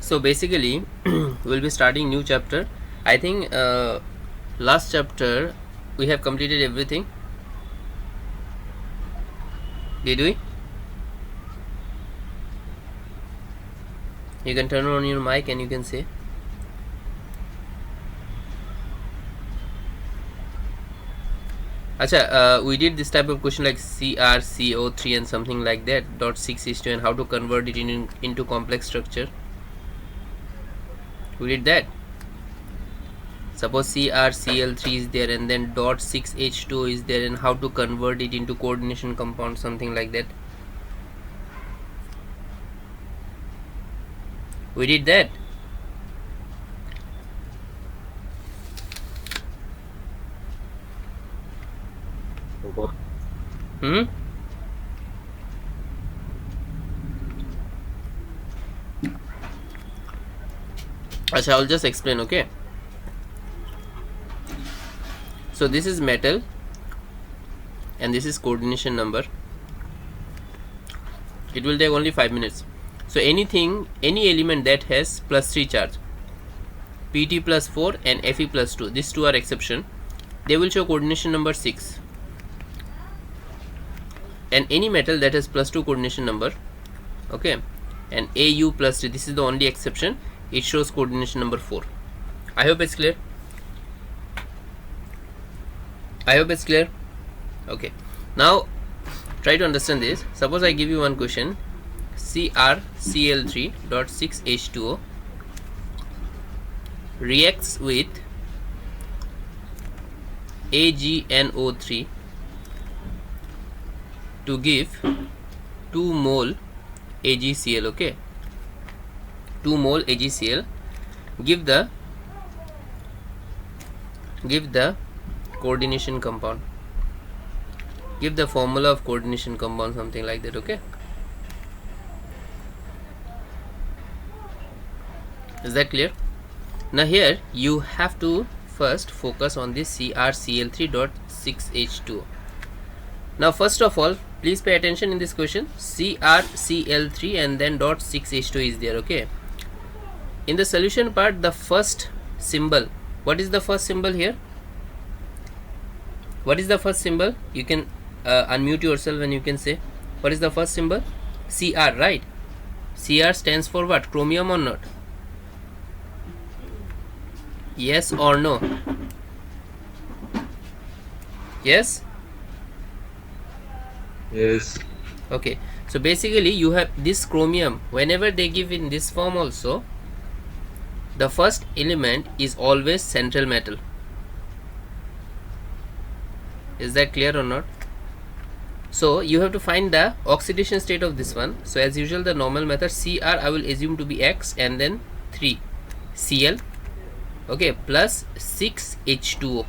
So basically we'll be starting new chapter. I think last chapter we have completed everything. Did we? You can turn on your mic and you can say. Acha, we did this type of question like CrCO3 and something like that, dot 6:2, and how to convert it into complex structure. We did that. Suppose CrCl3 is there and then dot 6H2 is there, and how to convert it into coordination compound, something like that. We did that. Achha, I'll just explain, okay? So this is metal and this is coordination number. It will take only 5 minutes. So any element that has +3 charge, Pt plus 4 and Fe plus 2, these two are exception, they will show coordination number 6. And any metal that has +2 coordination number, okay, and Au plus 3, this is the only exception, it shows coordination number 4. I hope it's clear. Okay, now try to understand this. Suppose I give you one question, CrCl3.6H2O reacts with AgNO3 to give 2 mole AgCl, okay, 2 mole AgCl. Give the coordination compound, give the formula of coordination compound, something like that, okay? Is that clear? Now here you have to first focus on this CrCl3.6H2O. Now first of all, please pay attention in this question. CrCl3 and then dot 6H2 is there, okay? In the solution part, the first symbol, what is the first symbol here? What is the first symbol? You can unmute yourself and you can say, what is the first symbol? Cr, right? Cr stands for what? Chromium or not? Yes or no? Yes? Yes. Okay, so basically you have this chromium. Whenever they give in this form also, the first element is always central metal. Is that clear or not? So you have to find the oxidation state of this one. So as usual, the normal method, Cr I will assume to be X and then 3 Cl, okay, plus 6H2O.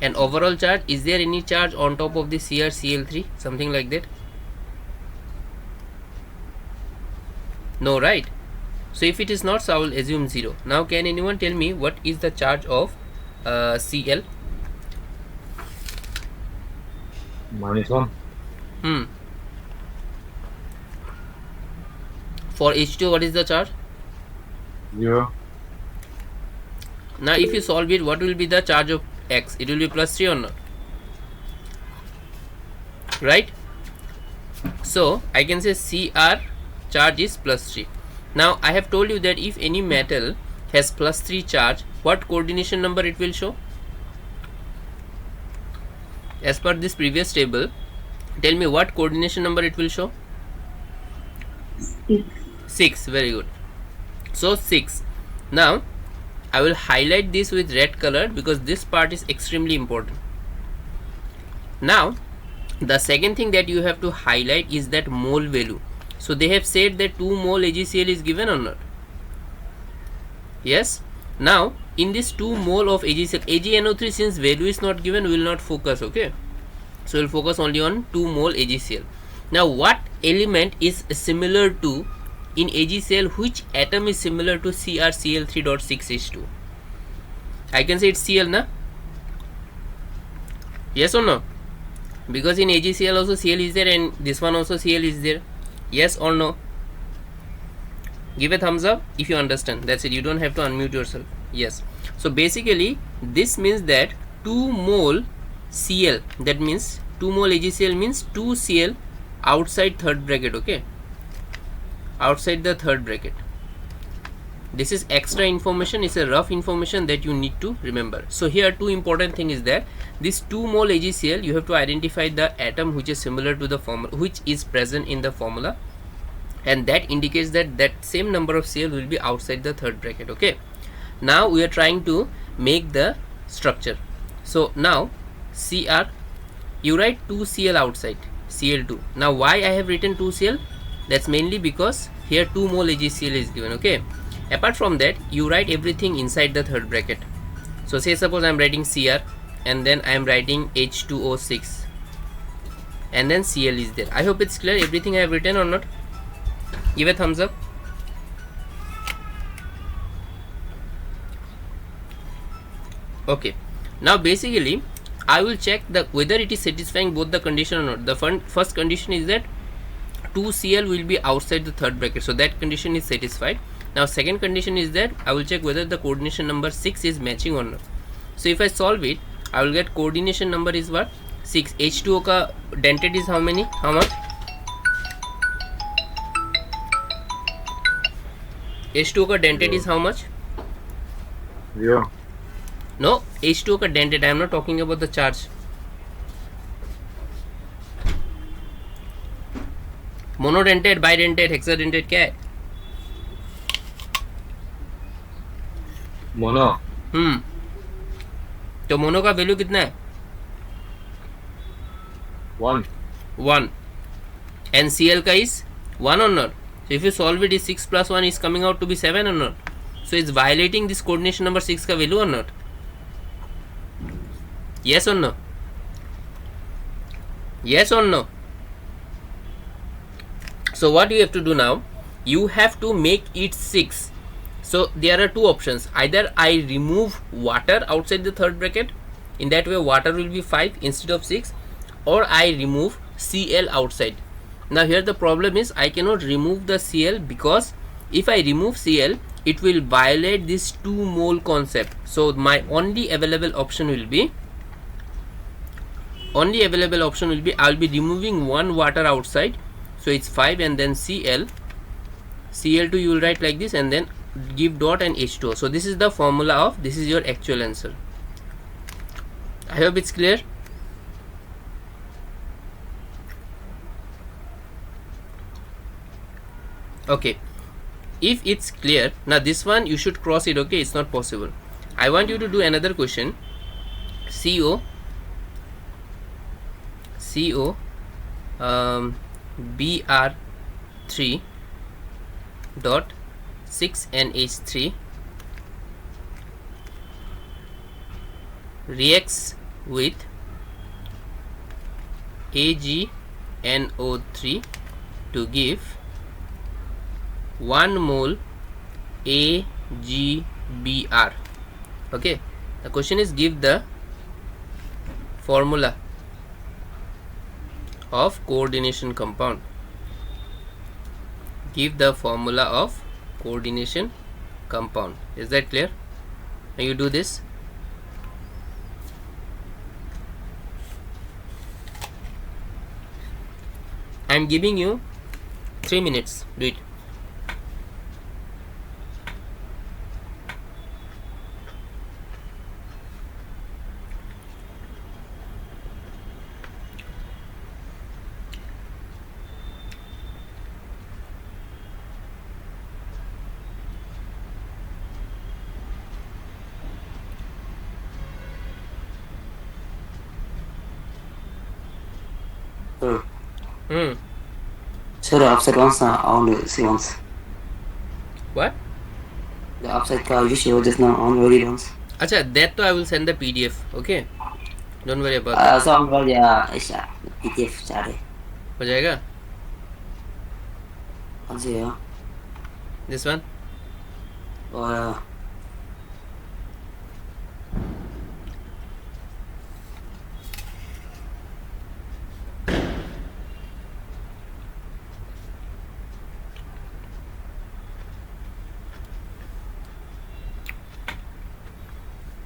And overall charge, is there any charge on top of the CrCl3, something like that? No, right? So if it is not, so I will assume 0. Now can anyone tell me what is the charge of Cl? -1. For H2, what is the charge? 0. Now if you solve it, what will be the charge of X? It will be +3 or not? Right? So I can say Cr charge is +3. Now I have told you that if any metal has +3 charge, what coordination number it will show? As per this previous table, tell me what coordination number it will show? 6. Very good. So 6. Now I will highlight this with red color because this part is extremely important. Now the second thing that you have to highlight is that mole value. So they have said that 2 mole AgCl is given or not? Yes. Now in this 2 mole of AgCl, AgNO3, since value is not given, we will not focus, okay? So we'll focus only on 2 mole AgCl. Now what element is similar to in AgCl, which atom is similar to CrCl3.6H2? I can say it's Cl, na? Yes or no? Because in AgCl also Cl is there and this one also Cl is there. Yes or no? Give a thumbs up if you understand. That's it. You don't have to unmute yourself. Yes. So basically this means that 2 mole Cl, that means 2 mole AgCl means 2 Cl outside third bracket. Okay, outside the third bracket. This is extra information, it's a rough information that you need to remember. So here two important thing is that this 2 mole AgCl, you have to identify the atom which is similar to the formula, which is present in the formula, and that indicates that that same number of Cl will be outside the third bracket. Okay, now we are trying to make the structure. So now Cr, you write 2 Cl outside, Cl2. Now why I have written 2 Cl? That's mainly because here 2 mole AgCl is given. Okay, apart from that you write everything inside the third bracket. So say suppose I am writing Cr and then I am writing H2O6 and then Cl is there. I hope it's clear everything I have written or not. Give a thumbs up. Okay, now basically I will check the whether it is satisfying both the condition or not. The first condition is that 2 Cl will be outside the third bracket, so that condition is satisfied. Now second condition is that I will check whether the coordination number 6 is matching or not. So if I solve it, I will get coordination number is what? 6. H2O ka dentate is how many? How much? H2O ka dentate is how much? 0. No, H2O ka dentate. I am not talking about the charge. Monodentate, bidentate, hexadentate क्या है? Mono. तो mono का value कितना है? 1. 1. And Cl का is 1 or not? So if you solve it, is 6 plus 1 is coming out to be 7 or not? So it's violating this coordination number 6 का value or not? Yes or no? Yes or no? So what you have to do now, you have to make it 6. So there are two options. Either I remove water outside the third bracket, in that way water will be 5 instead of 6, or I remove Cl outside. Now here the problem is I cannot remove the Cl, because if I remove Cl it will violate this 2 mole concept. So my only available option will be I will be removing one water outside, so it's 5 and then Cl, Cl2 you will write like this and then give dot and H2O. So this is the formula of, this is your actual answer. I hope it's clear. Okay, if it's clear, now this one you should cross it. Okay, it's not possible. I want you to do another question. CO Br3 dot 6NH3 reacts with AgNO3 to give 1 mole AgBr. Okay, the question is give the formula of coordination compound. Give the formula of coordination compound. Is that clear? Now you do this. I am giving you 3 minutes. Do it. So the upside ones are only C ones. What? The upside car you showed just now only ones. Acha, that to I will send the PDF. Okay, don't worry about that. So I'm going to PDF chat. हो जाएगा? Yeah. This one?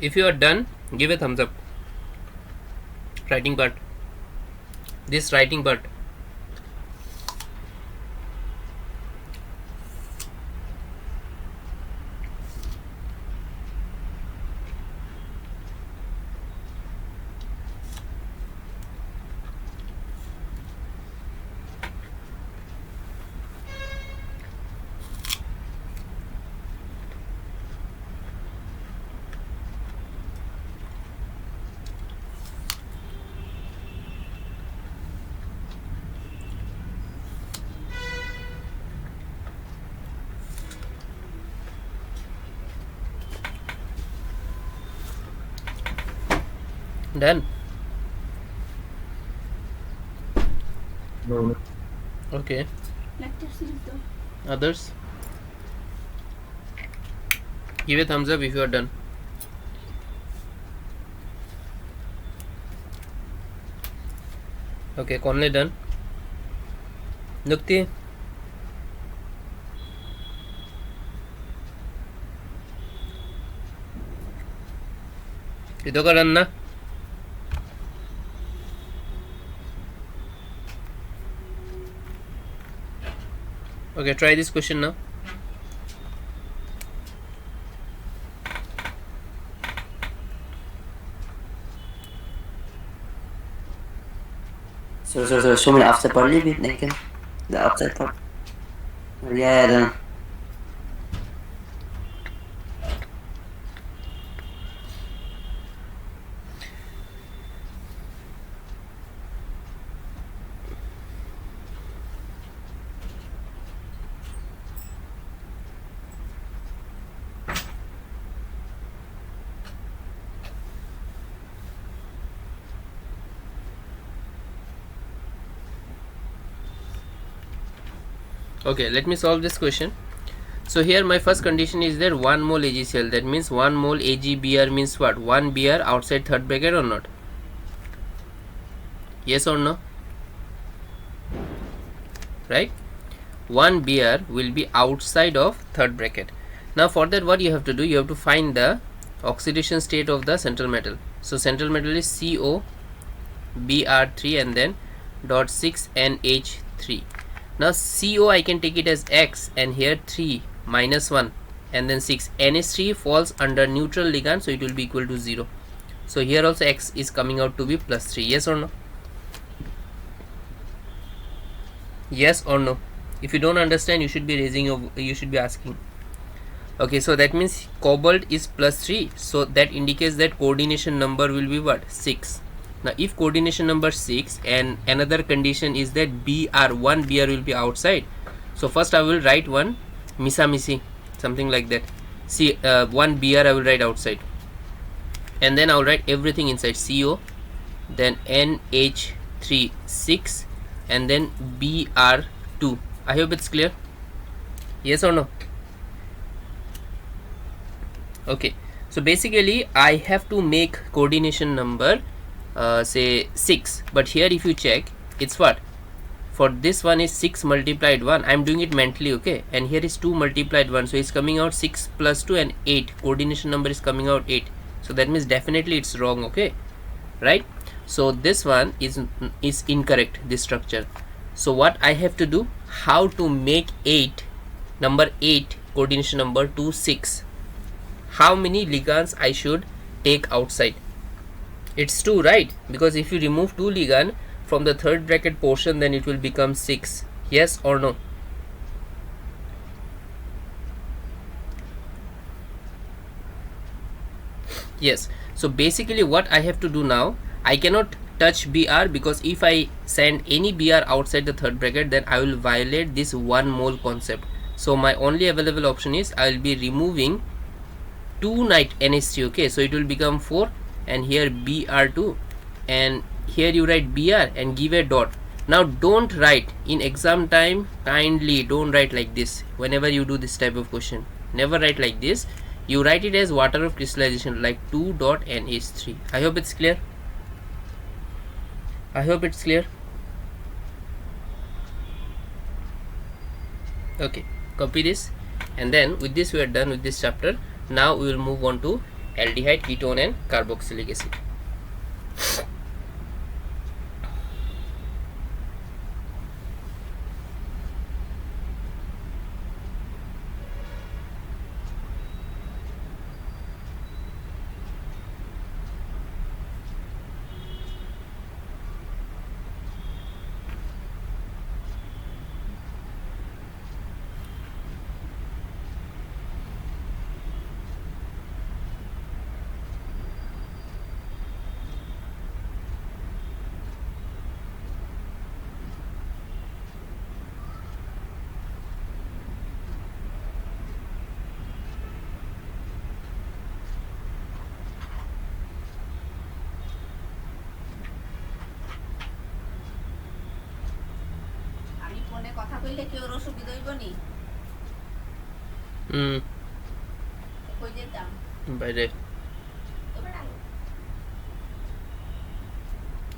If you are done, give a thumbs up. Writing part. This writing part. Done. No. Okay. Lecture series though. Others? Give a thumbs up if you are done. Okay, Conley done. Nukti? Ito ka done na? Okay, try this question now. So show me the upside part a little bit, Nathan. The upside part. Yeah, done. Okay, let me solve this question. So here my first condition is there 1 mole AgCl. That means 1 mole AgBr means what? 1 Br outside third bracket or not? Yes or no? Right? 1 Br will be outside of third bracket. Now for that what you have to do? You have to find the oxidation state of the central metal. So central metal is CO Br3 and then dot 6 NH3. Now CO I can take it as X and here 3 minus 1 and then 6. NH3 falls under neutral ligand, so it will be equal to 0. So here also X is coming out to be plus 3. Yes or no? Yes or no? If you don't understand, you should be you should be asking. Okay, so that means cobalt is plus 3. So that indicates that coordination number will be what? 6. Now if coordination number 6 and another condition is that one Br will be outside. So first I will write one misamisi, something like that. See, one Br I will write outside. And then I will write everything inside. CO, then NH3 6 and then Br2. I hope it's clear. Yes or no? Okay, so basically I have to make coordination number say 6, but here if you check, it's what? For this one is 6 multiplied 1. I'm doing it mentally, okay? And here is 2 multiplied 1, so it's coming out 6 plus 2 and 8. Coordination number is coming out 8. So that means definitely it's wrong, okay? Right? So this one is incorrect, this structure. So what I have to do? How to make number 8 coordination number to 6? How many ligands I should take outside? It's 2, right? Because if you remove 2 ligand from the third bracket portion, then it will become 6. Yes or no? Yes. So basically what I have to do now, I cannot touch Br because if I send any Br outside the third bracket, then I will violate this 1 mole concept. So my only available option is I will be removing 2 night NH3, okay? So it will become 4 and here Br2 and here you write Br and give a dot. Now don't write in exam time, kindly don't write like this. Whenever you do this type of question, never write like this. You write it as water of crystallization, like 2.NH3. I hope it's clear. I hope it's clear. Okay, copy this and then with this we are done with this chapter. Now we will move on to aldehyde, ketone and carboxylic acid. By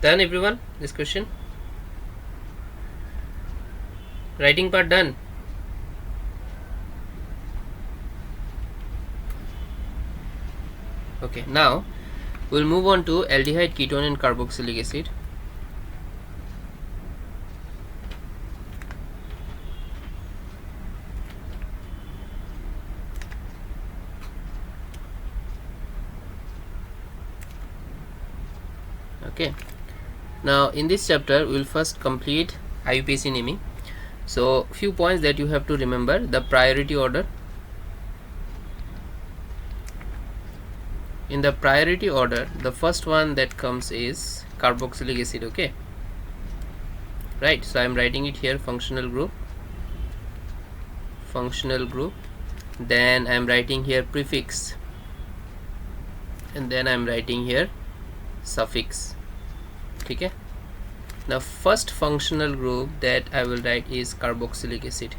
done everyone, this question? Writing part done. Okay, now we'll move on to aldehyde, ketone and carboxylic acid. Okay, now in this chapter we will first complete IUPAC naming. So few points that you have to remember: the priority order. In the priority order, the first one that comes is carboxylic acid. Okay, right, so I am writing it here, functional group, then I am writing here prefix, and then I am writing here suffix. Okay, now first functional group that I will write is carboxylic acid.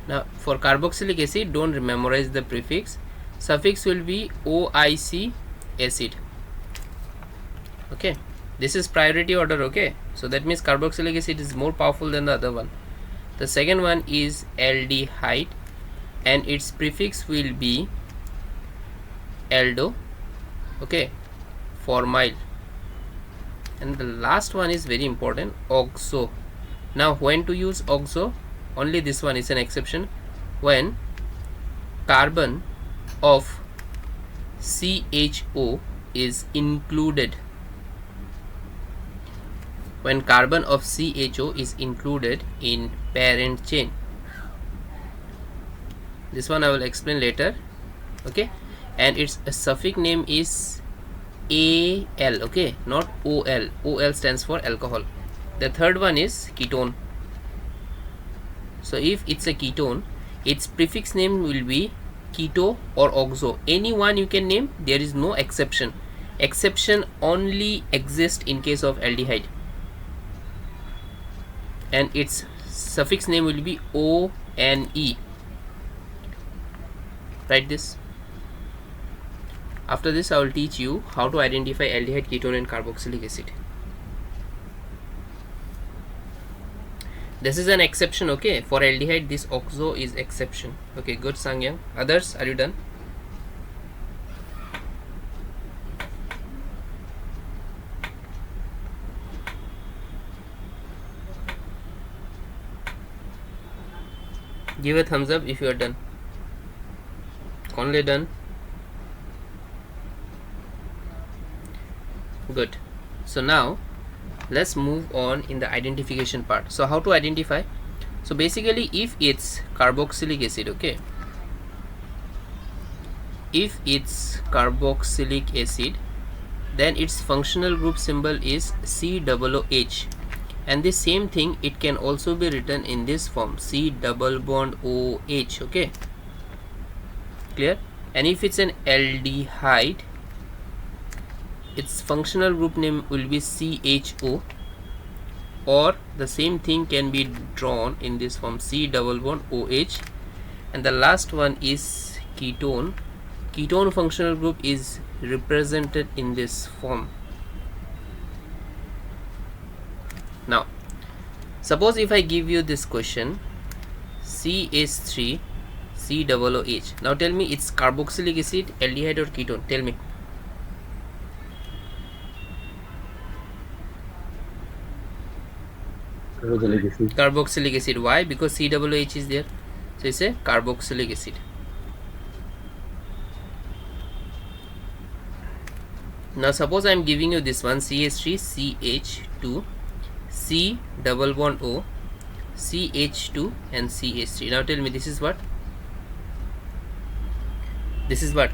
Now for carboxylic acid, don't memorize the prefix. Suffix will be OIC acid. Okay, this is priority order. Okay, so that means carboxylic acid is more powerful than the other one. The second one is aldehyde, and its prefix will be aldo. Okay, formyl. And the last one is very important, oxo. Now when to use oxo? Only this one is an exception, when carbon of CHO is included. When carbon of CHO is included in parent chain. This one I will explain later. Okay, and its suffix name is AL. Okay, not OL. OL stands for alcohol. The third one is ketone. So if it's a ketone, its prefix name will be keto or oxo. Any one you can name, there is no exception. Exception only exists in case of aldehyde, and its suffix name will be ONE. Write this. After this I will teach you how to identify aldehyde, ketone and carboxylic acid. This is an exception. Okay, for aldehyde this oxo is exception. Okay, good Sangyang. Others, are you done? Give a thumbs up if you are done. Only done. Good. So now let's move on in the identification part. So how to identify? So basically, if it's carboxylic acid, okay, if it's carboxylic acid, then its functional group symbol is COOH, and the same thing it can also be written in this form, C double bond OH. Okay, clear? And if it's an aldehyde, its functional group name will be CHO, or the same thing can be drawn in this form, C double bond OH. And the last one is ketone. Ketone functional group is represented in this form. Now suppose if I give you this question, CH3 COOH. Now tell me, it's carboxylic acid, aldehyde, or ketone? Tell me. Carboxylic acid. Carboxylic acid. Why? Because COOH is there, so it's a carboxylic acid. Now suppose I am giving you this one, CH3CH2 C double bond O CH2 and CH3. Now tell me, this is what? This is what?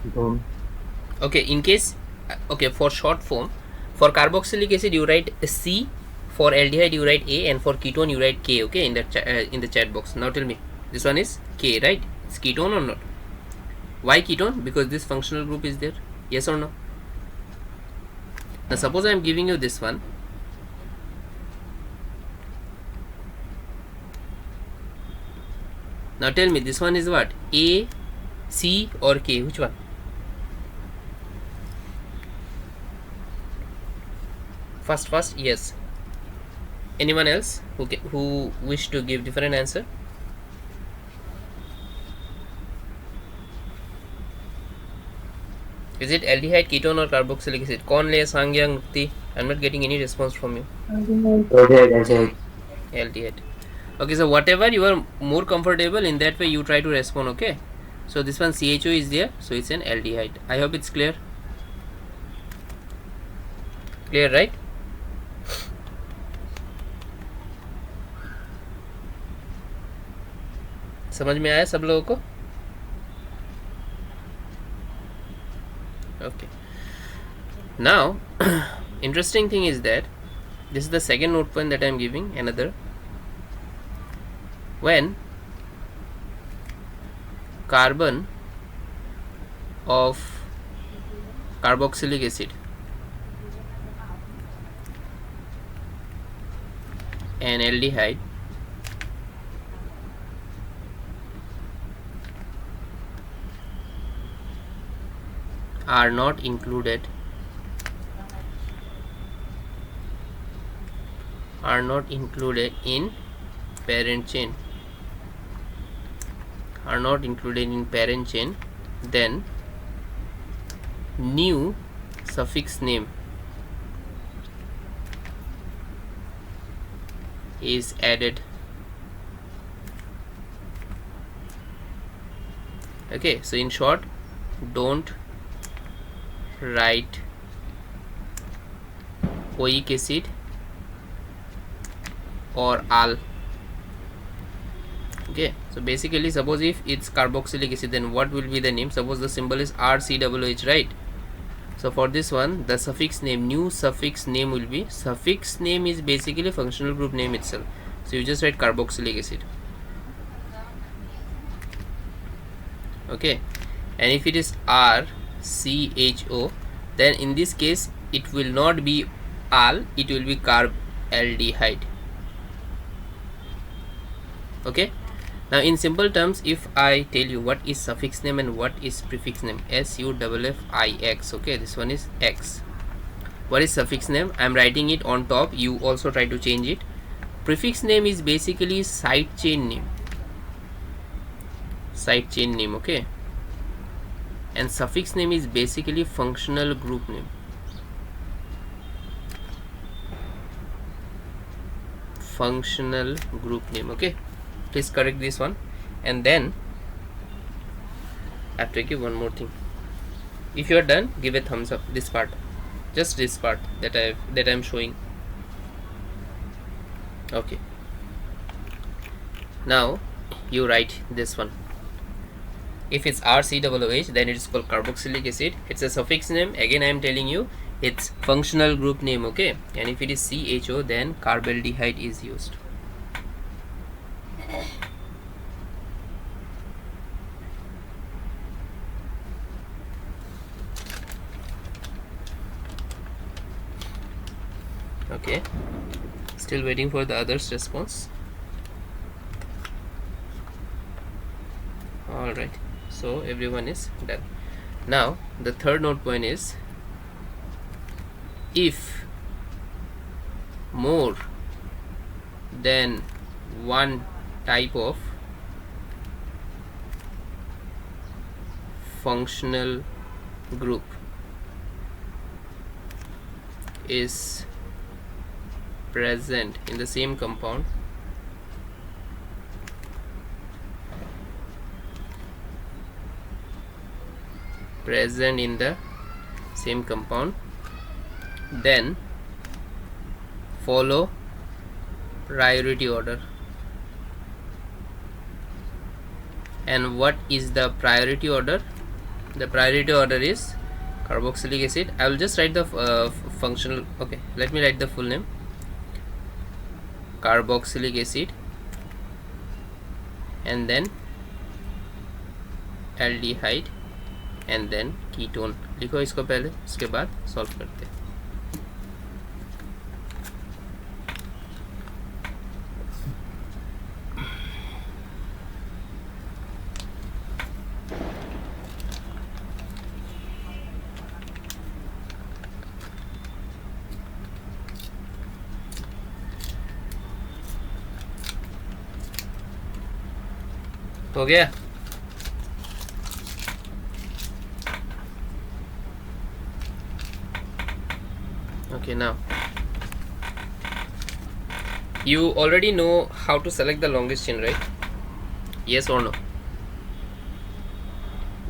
Ketone. Okay, in case, okay, for short form, for carboxylic acid you write C, for aldehyde you write A, and for ketone you write K. Okay, in the chat box. Now tell me, this one is K, right? It's ketone or not? Why ketone? Because this functional group is there. Yes or no? Now suppose I am giving you this one. Now tell me, this one is what? A, C, or K? Which one? Fast, yes. Anyone else who wish to give different answer? Is it aldehyde, ketone, or carboxylic acid? Kon le Sangyang Mukti? I'm not getting any response from you. Aldehyde. Aldehyde. Okay, so whatever you are more comfortable, in that way you try to respond. Okay, so this one CHO is there, so it's an aldehyde. I hope it's clear. Clear, right? समझ में आया सब लोगों को? Okay. Now, interesting thing is that this is the second note point that I am giving. Another, when carbon of carboxylic acid and aldehyde are not included in parent chain, then new suffix name is added. Okay, so in short, don't write oic acid or al. Okay, so basically, suppose if it's carboxylic acid, then what will be the name? Suppose the symbol is RCOOH, right? So for this one, the suffix name, new suffix name will be, suffix name is basically functional group name itself, so you just write carboxylic acid. Okay, and if it is RCHO, then in this case it will not be al, it will be carb aldehyde. Okay, now in simple terms, if I tell you what is suffix name and what is prefix name, SUFFIX. okay, this one is X. What is suffix name? I am writing it on top, you also try to change it. Prefix name is basically side chain name, okay, and suffix name is basically functional group name. Okay, please correct this one. And then I have to give one more thing. If you are done, give a thumbs up. This part, just this part that I am showing. Okay, now you write this one. If it's RCOOH, then it is called carboxylic acid. It's a suffix name. Again, I am telling you, it's functional group name. Okay, and if it is CHO, then carbaldehyde is used. Okay, still waiting for the others' response. All right, so everyone is done. Now the third note point is, if more then one type of functional group is present in the same compound then follow priority order. And what is the priority order? The priority order is carboxylic acid. I will just write the functional. Okay, let me write the full name: carboxylic acid, and then aldehyde, and then ketone. लिखो इसको पहले, उसके बाद solve करते हैं. हो गया? Okay, now you already know how to select the longest chain, right? Yes or no?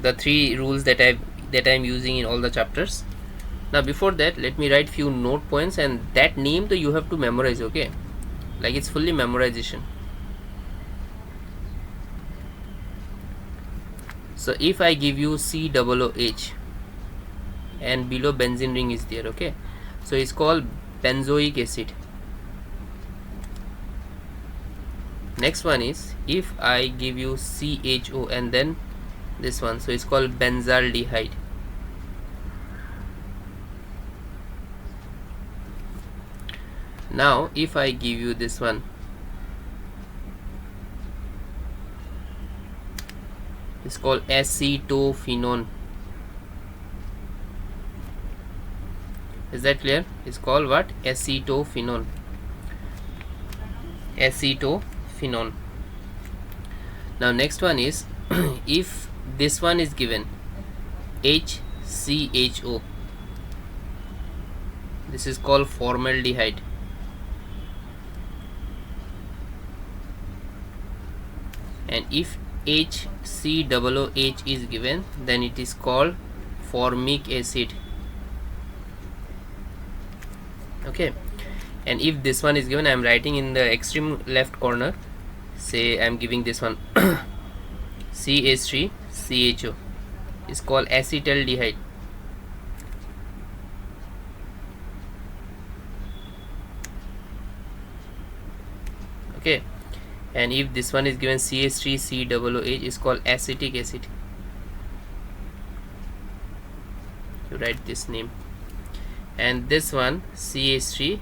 The three rules that I'm using in all the chapters. Now before that, let me write few note points, and that name you have to memorize, okay? Like it's fully memorization. So if I give you COOH and below benzene ring is there, okay? So it's called benzoic acid. Next one is if I give you CHO and then this one, so it's called benzaldehyde. Now if I give you this one, it's called acetophenone. Is that clear? It's called what? Acetophenone. Acetophenone. Now next one is if this one is given HCHO, this is called formaldehyde. And if HCOOH is given, then it is called formic acid. Okay, and if this one is given, I am writing in the extreme left corner, say I am giving this one CH3CHO, is called acetaldehyde. Okay, and if this one is given CH3COOH, is called acetic acid. You write this name. And this one CH3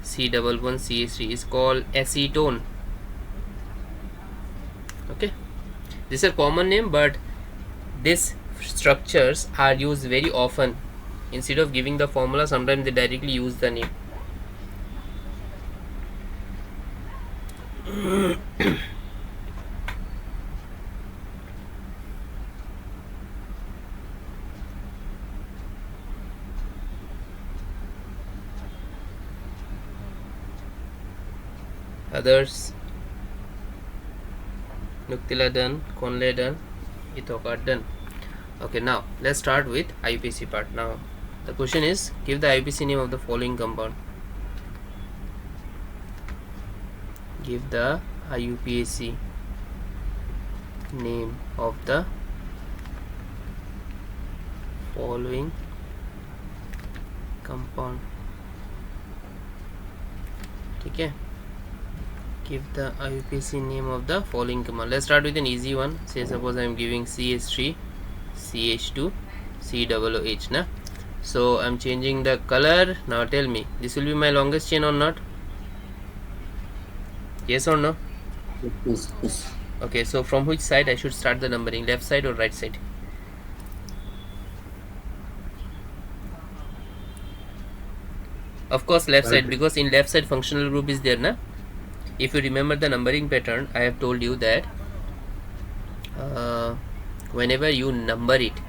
C11CH3 is called acetone. Okay, this is a common name, but these structures are used very often. Instead of giving the formula, sometimes they directly use the name. Others, Nuctila done, Conley done, Ithokar done. Okay, now let's start with IUPAC part. Now the question is, give the IUPAC name of the following compound. Give the IUPAC name of the following compound. Okay, give the IUPAC name of the following compound. Let's start with an easy one. Say suppose I am giving CH3 CH2 COOH, na? So I am changing the color. Now tell me, this will be my longest chain or not? Yes or no? Yes, yes. Okay, so from which side I should start the numbering, left side or right side? Of course left Right. side, because in left side functional group is there na. If you remember the numbering pattern, I have told you that whenever you number it.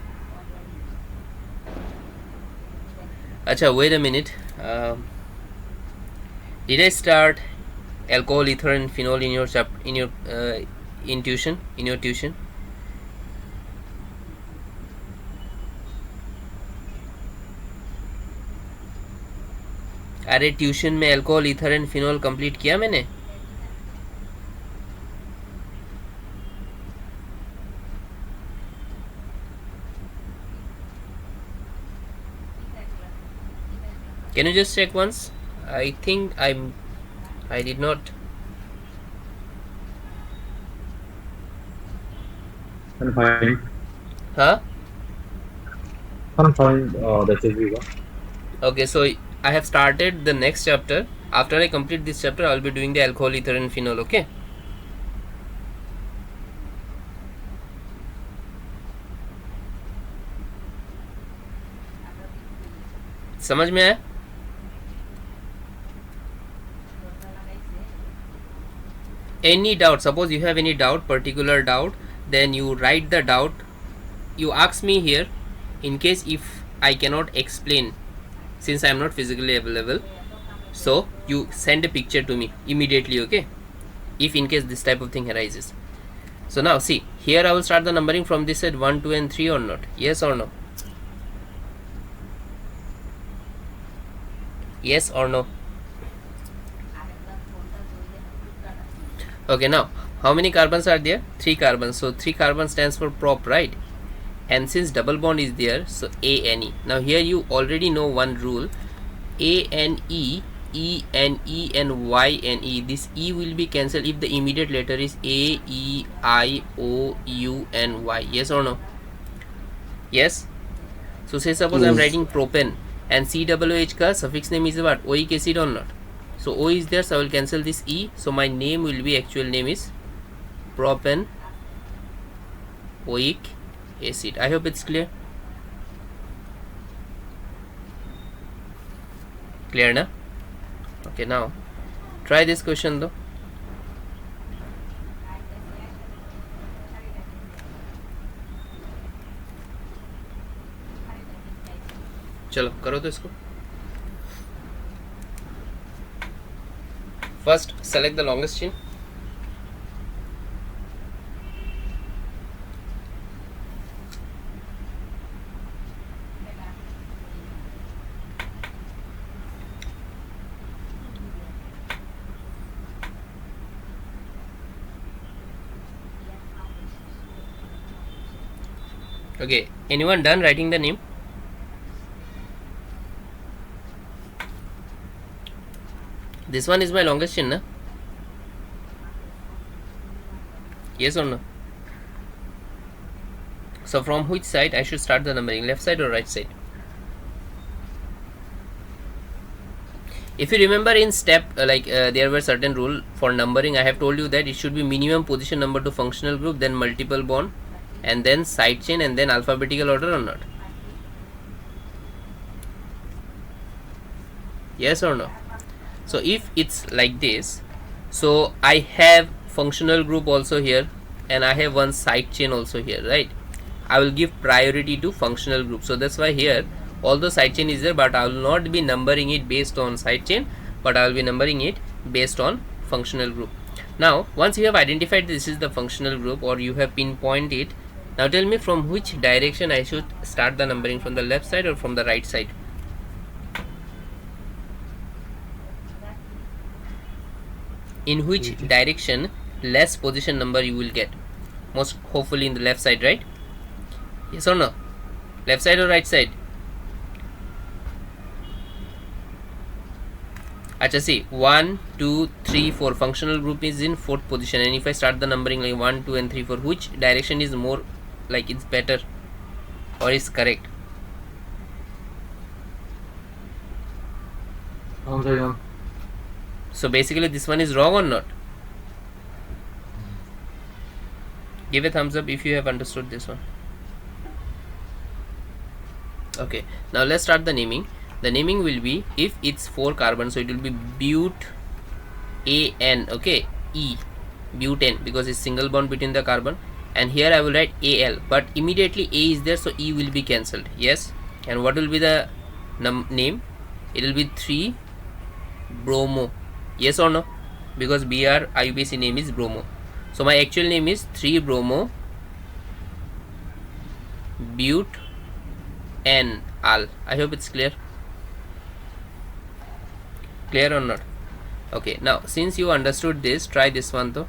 Acha, wait a minute. Did I start alcohol, ether, and phenol in your tuition? In your tuition? अरे tuition में alcohol, ether and phenol complete किया मैंने. Can you just check once? I think I did not. And find. Huh? Can't find the Chihuahua. Okay, so I have started the next chapter. After I complete this chapter, I will be doing the alcohol, ether, and phenol. Okay. समझ में आया? Any doubt? Suppose you have any doubt, particular doubt, then you write the doubt. You ask me here. In case if I cannot explain, since I am not physically available, so you send a picture to me immediately. Okay, if in case this type of thing arises. So now see, here I will start the numbering from this side, 1, 2 and 3 or not? Yes or no? Yes or no? Okay, now how many carbons are there? 3 carbons. So 3 carbon stands for prop, right? And since double bond is there, so A and E. Now here you already know one rule: A and E, E and E, and Y and E. This E will be cancelled if the immediate letter is A, E, I, O, U and Y. Yes or no? Yes. So say suppose I am writing propane and COOH ka suffix name is what? Oic acid or not? So O is there, so I will cancel this E. So my name will be, actual name is propane oic acid. I hope it's clear. Clear na? Okay, now try this question though. चलो करो तो इसको. First select the longest chain. Okay, anyone done writing the name? This one is my longest chain, na? Yes or no? So from which side I should start the numbering? Left side or right side? If you remember in step there were certain rule for numbering. I have told you that it should be minimum position number to functional group, then multiple bond, and then side chain, and then alphabetical order or not? Yes or no? So if it's like this, so I have functional group also here and I have one side chain also here, right? I will give priority to functional group. So that's why here although side chain is there, but I will not be numbering it based on side chain, but I will be numbering it based on functional group. Now once you have identified this is the functional group, or you have pinpointed it, now tell me from which direction I should start the numbering, from the left side or from the right side? In which direction less position number you will get? Most hopefully in the left side, right? Yes or no? Left side or right side? Acha, see, 1, 2, 3, 4 functional group is in 4th position, and if I start the numbering like 1, 2 and 3, 4, which direction is more like it's better or is correct? So basically this one is wrong or not? Give a thumbs up if you have understood this one. Okay, now let's start the naming. the naming will be, if it's 4 carbon, so it will be but-an, okay, E, butane, because it's single bond between the carbon. And here I will write Al, but immediately A is there, so E will be cancelled. Yes. And what will be the name? It will be 3 bromo. Yes or no? Because Br IUPAC name is bromo, so my actual name is 3 bromo but and al. I hope it's clear or not. Okay, now since you understood this, try this one though.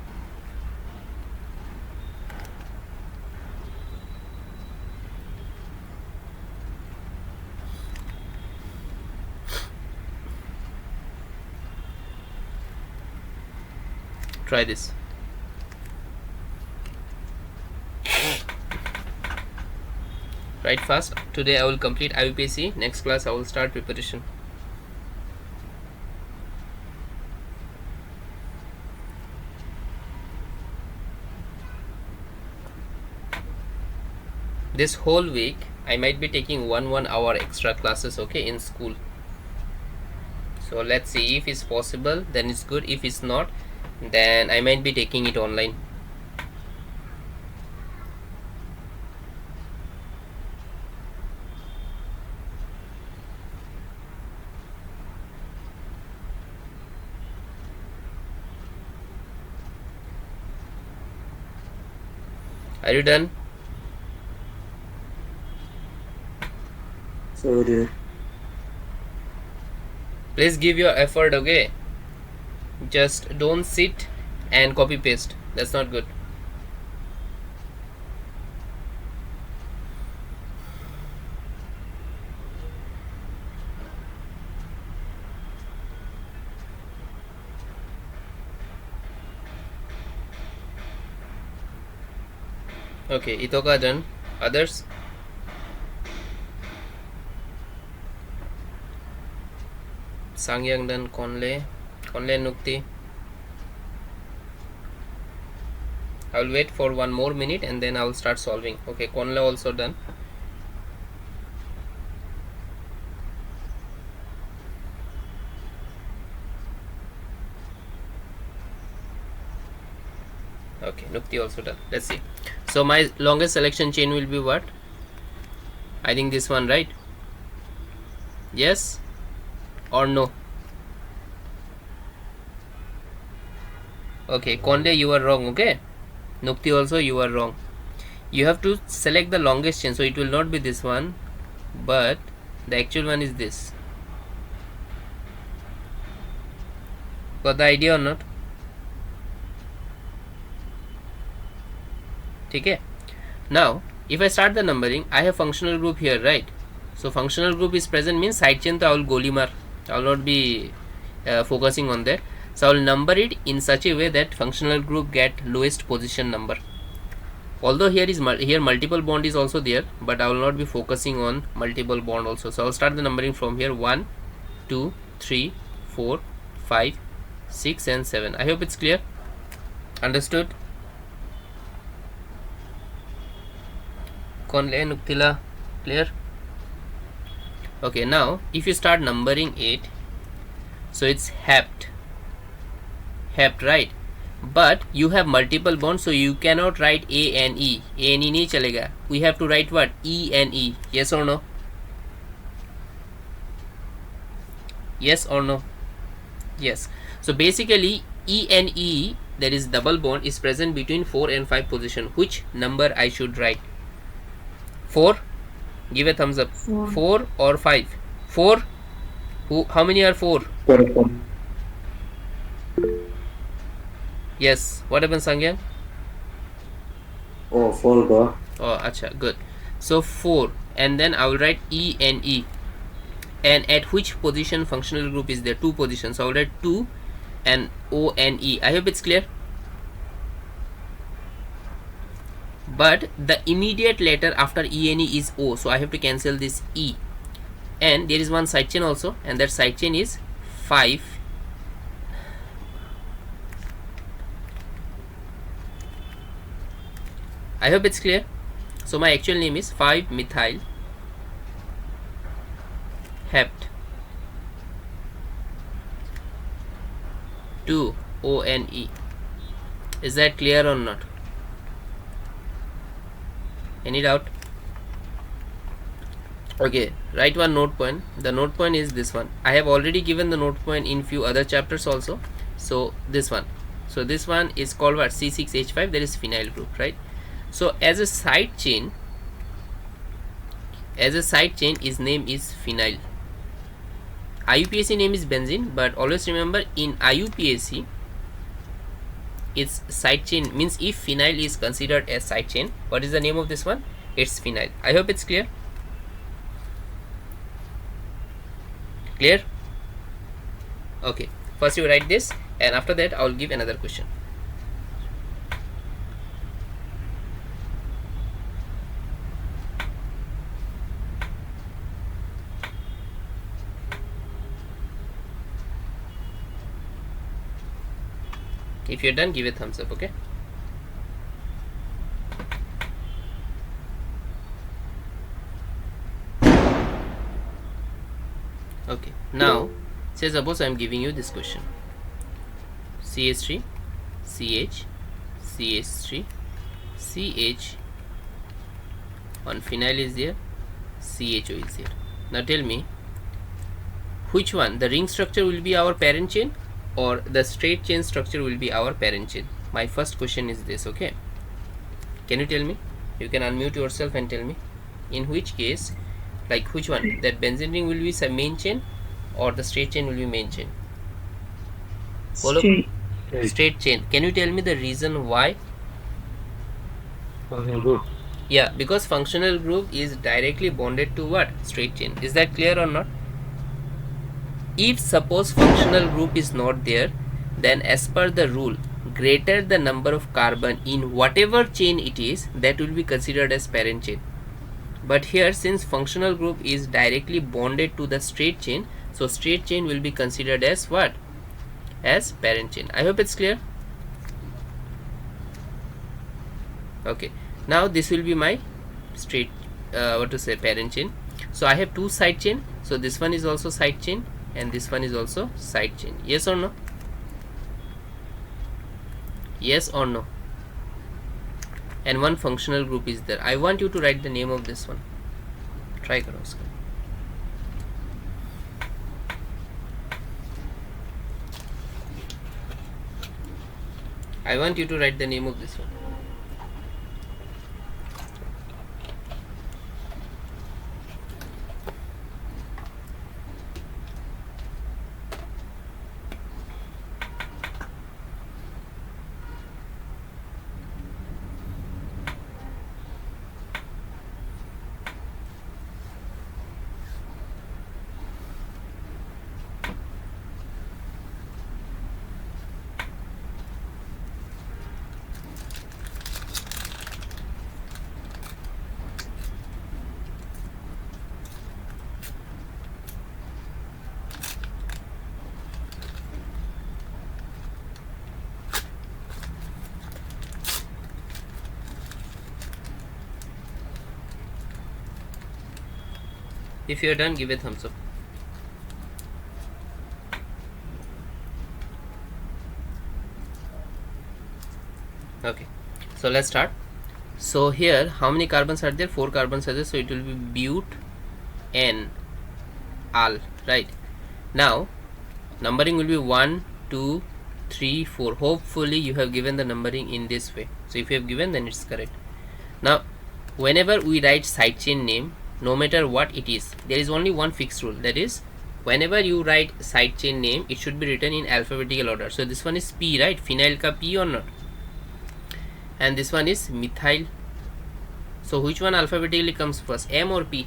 Try this. Write fast. Today I will complete IUPAC. Next class I will start preparation. This whole week I might be taking 1 hour extra classes, okay, in school. So let's see, if it's possible then it's good, if it's not then I might be taking it online. Are you done? So dude. Please give your effort, okay? Just don't sit and copy paste. That's not good. Okay, Itoka done. Others? Sangyang done. Conley Nukti. I will wait for 1 more minute and then I will start solving. Okay, Conley also done. Okay, Nukti also done. Let's see. So my longest selection chain will be what? I think this one, right? Yes or no? Okay, Conde, you are wrong, okay? Nukti also, you are wrong. You have to select the longest chain, so it will not be this one, but the actual one is this. Got the idea or not? Okay. Now if I start the numbering, I have functional group here, right? So functional group is present means side chain, so I will golimar. I will not be focusing on that. So I will number it in such a way that functional group get lowest position number. Although here is multiple bond is also there, but I will not be focusing on multiple bond also. So I will start the numbering from here: 1, 2, 3, 4, 5, 6 and 7. I hope it's clear. Understood? Conley Nuktila, clear? Okay, now if you start numbering 8, so it's hept, right? But you have multiple bonds, so you cannot write A and E. A and E nahi chalega. We have to write what? E and E. Yes or no? Yes or no? Yes. So basically E and E, there is double bond, is present between 4 and 5 position. Which number I should write? 4? Give a thumbs up. 4 or 5? 4? How many are 4? 4. Yes. What happened, Sangyang? Oh, 4 go. Oh, acha, good. So 4, and then I will write E and E. And at which position functional group is there? 2 positions. So I will write 2 and O and E. I hope it's clear. But the immediate letter after E and E is O, so I have to cancel this E. And there is one side chain also, and that side chain is 5. I hope it's clear. So my actual name is 5-methyl hept. 2ONE. Is that clear or not? Any doubt? Okay, write one note point. The note point is this one. I have already given the note point in few other chapters also. So this one. So this one is called what? C6H5. That is phenyl group, right? So as a side chain, its name is phenyl. IUPAC name is benzene, but always remember in IUPAC its side chain means if phenyl is considered as side chain, what is the name of this one? It's phenyl. I hope it's clear. Clear? Okay, first you write this, and after that I will give another question. If you're done, give a thumbs up. Okay. Okay, now say suppose I am giving you this question: CH3 CH CH3 CH, one phenyl is there, CHO is there. Now tell me which one, the ring structure will be our parent chain or the straight chain structure will be our parent chain? My first question is this. Okay, can you tell me? You can unmute yourself and tell me in which case, like which one, that benzene ring will be some main chain or the straight chain will be main chain? Follow? Straight chain. Can you tell me the reason why? Functional group. Yeah, because functional group is directly bonded to what? Straight chain. Is that clear or not? If suppose functional group is not there, then as per the rule, greater the number of carbon in whatever chain it is, that will be considered as parent chain. But here, since functional group is directly bonded to the straight chain, so straight chain will be considered as what? As parent chain. I hope it's clear. Okay, now this will be my straight parent chain. So I have two side chain, so this one is also side chain and this one is also side chain. Yes or no? Yes or no? And one functional group is there. I want you to write the name of this one. Try karo uska. I want you to write the name of this one. If you are done, give a thumbs up. Okay, so let's start. So here, how many carbons are there? 4 carbons are there, so it will be but N al, right? Now numbering will be 1 2 3 4. Hopefully you have given the numbering in this way. So if you have given, then it's correct. Now whenever we write side chain name, no matter what it is, there is only one fixed rule, that is whenever you write side chain name, it should be written in alphabetical order. So this one is P, right? Phenyl ka P or not? And this one is methyl. So which one alphabetically comes first, M or P?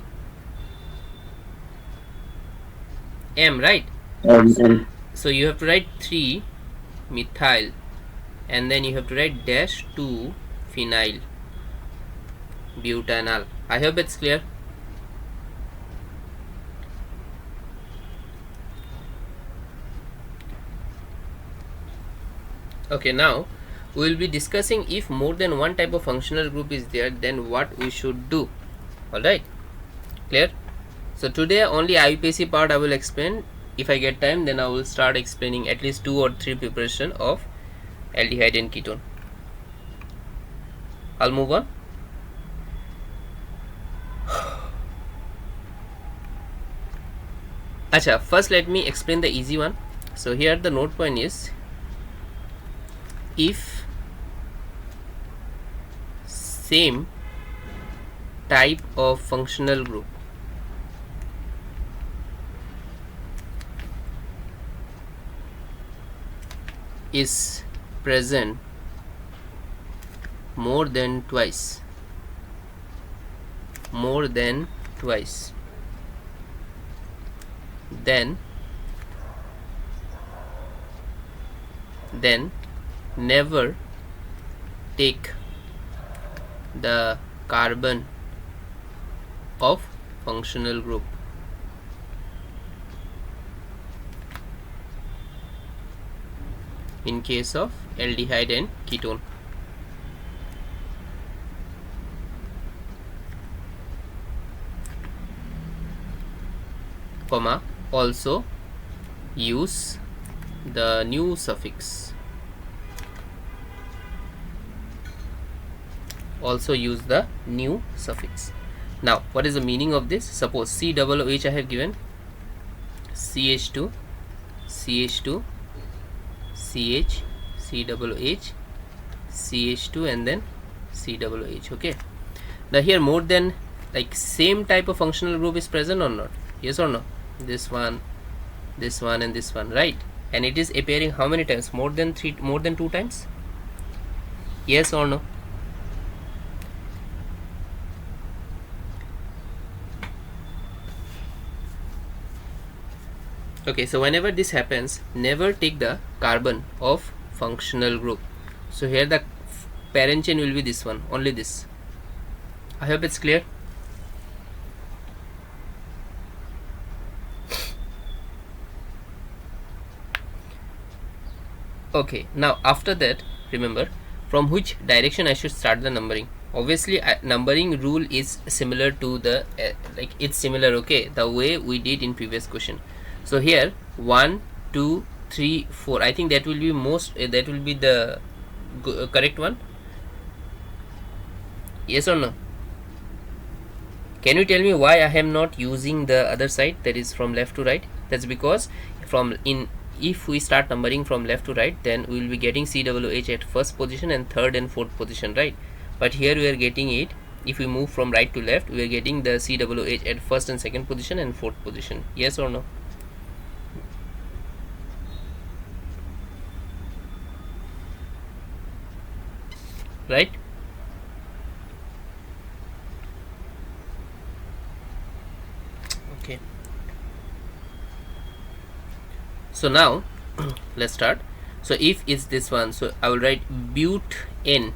M, right? So you have to write 3 methyl and then you have to write dash 2 phenyl butanol. I hope it's clear. Okay, now we will be discussing if more than one type of functional group is there, then what we should do. Alright, clear? So today only IUPAC part I will explain. if I get time, then I will start explaining at least 2 or 3 preparation of aldehyde and ketone. I'll move on. Acha, first let me explain the easy one. So here the note point is, if same type of functional group is present more than twice, then never take the carbon of functional group. In case of aldehyde and ketone. Comma, also use the new suffix. Now, what is the meaning of this? Suppose COOH I have given, CH2, CH2, CH, COOH, CH2, and then COOH. Okay. Now here more than, like, same type of functional group is present or not? Yes or no? This one, and this one, right? And it is appearing how many times? More than 2 times? Yes or no? Okay, so whenever this happens, never take the carbon of functional group. So here the parent chain will be this one, only this. I hope it's clear. Okay, now after that, remember from which direction I should start the numbering. Obviously numbering rule is similar to the it's similar, okay, the way we did in previous question. So here 1, 2, 3, 4, I think that will be that will be the correct one. Yes or no? Can you tell me why I am not using the other side, that is from left to right? That's because if we start numbering from left to right, then we will be getting COOH at first position and third and fourth position, right? But here we are getting it, if we move from right to left, we are getting the COOH at first and second position and fourth position. Yes or no? Right? Okay. So now let's start. So if it's this one, so I will write butane.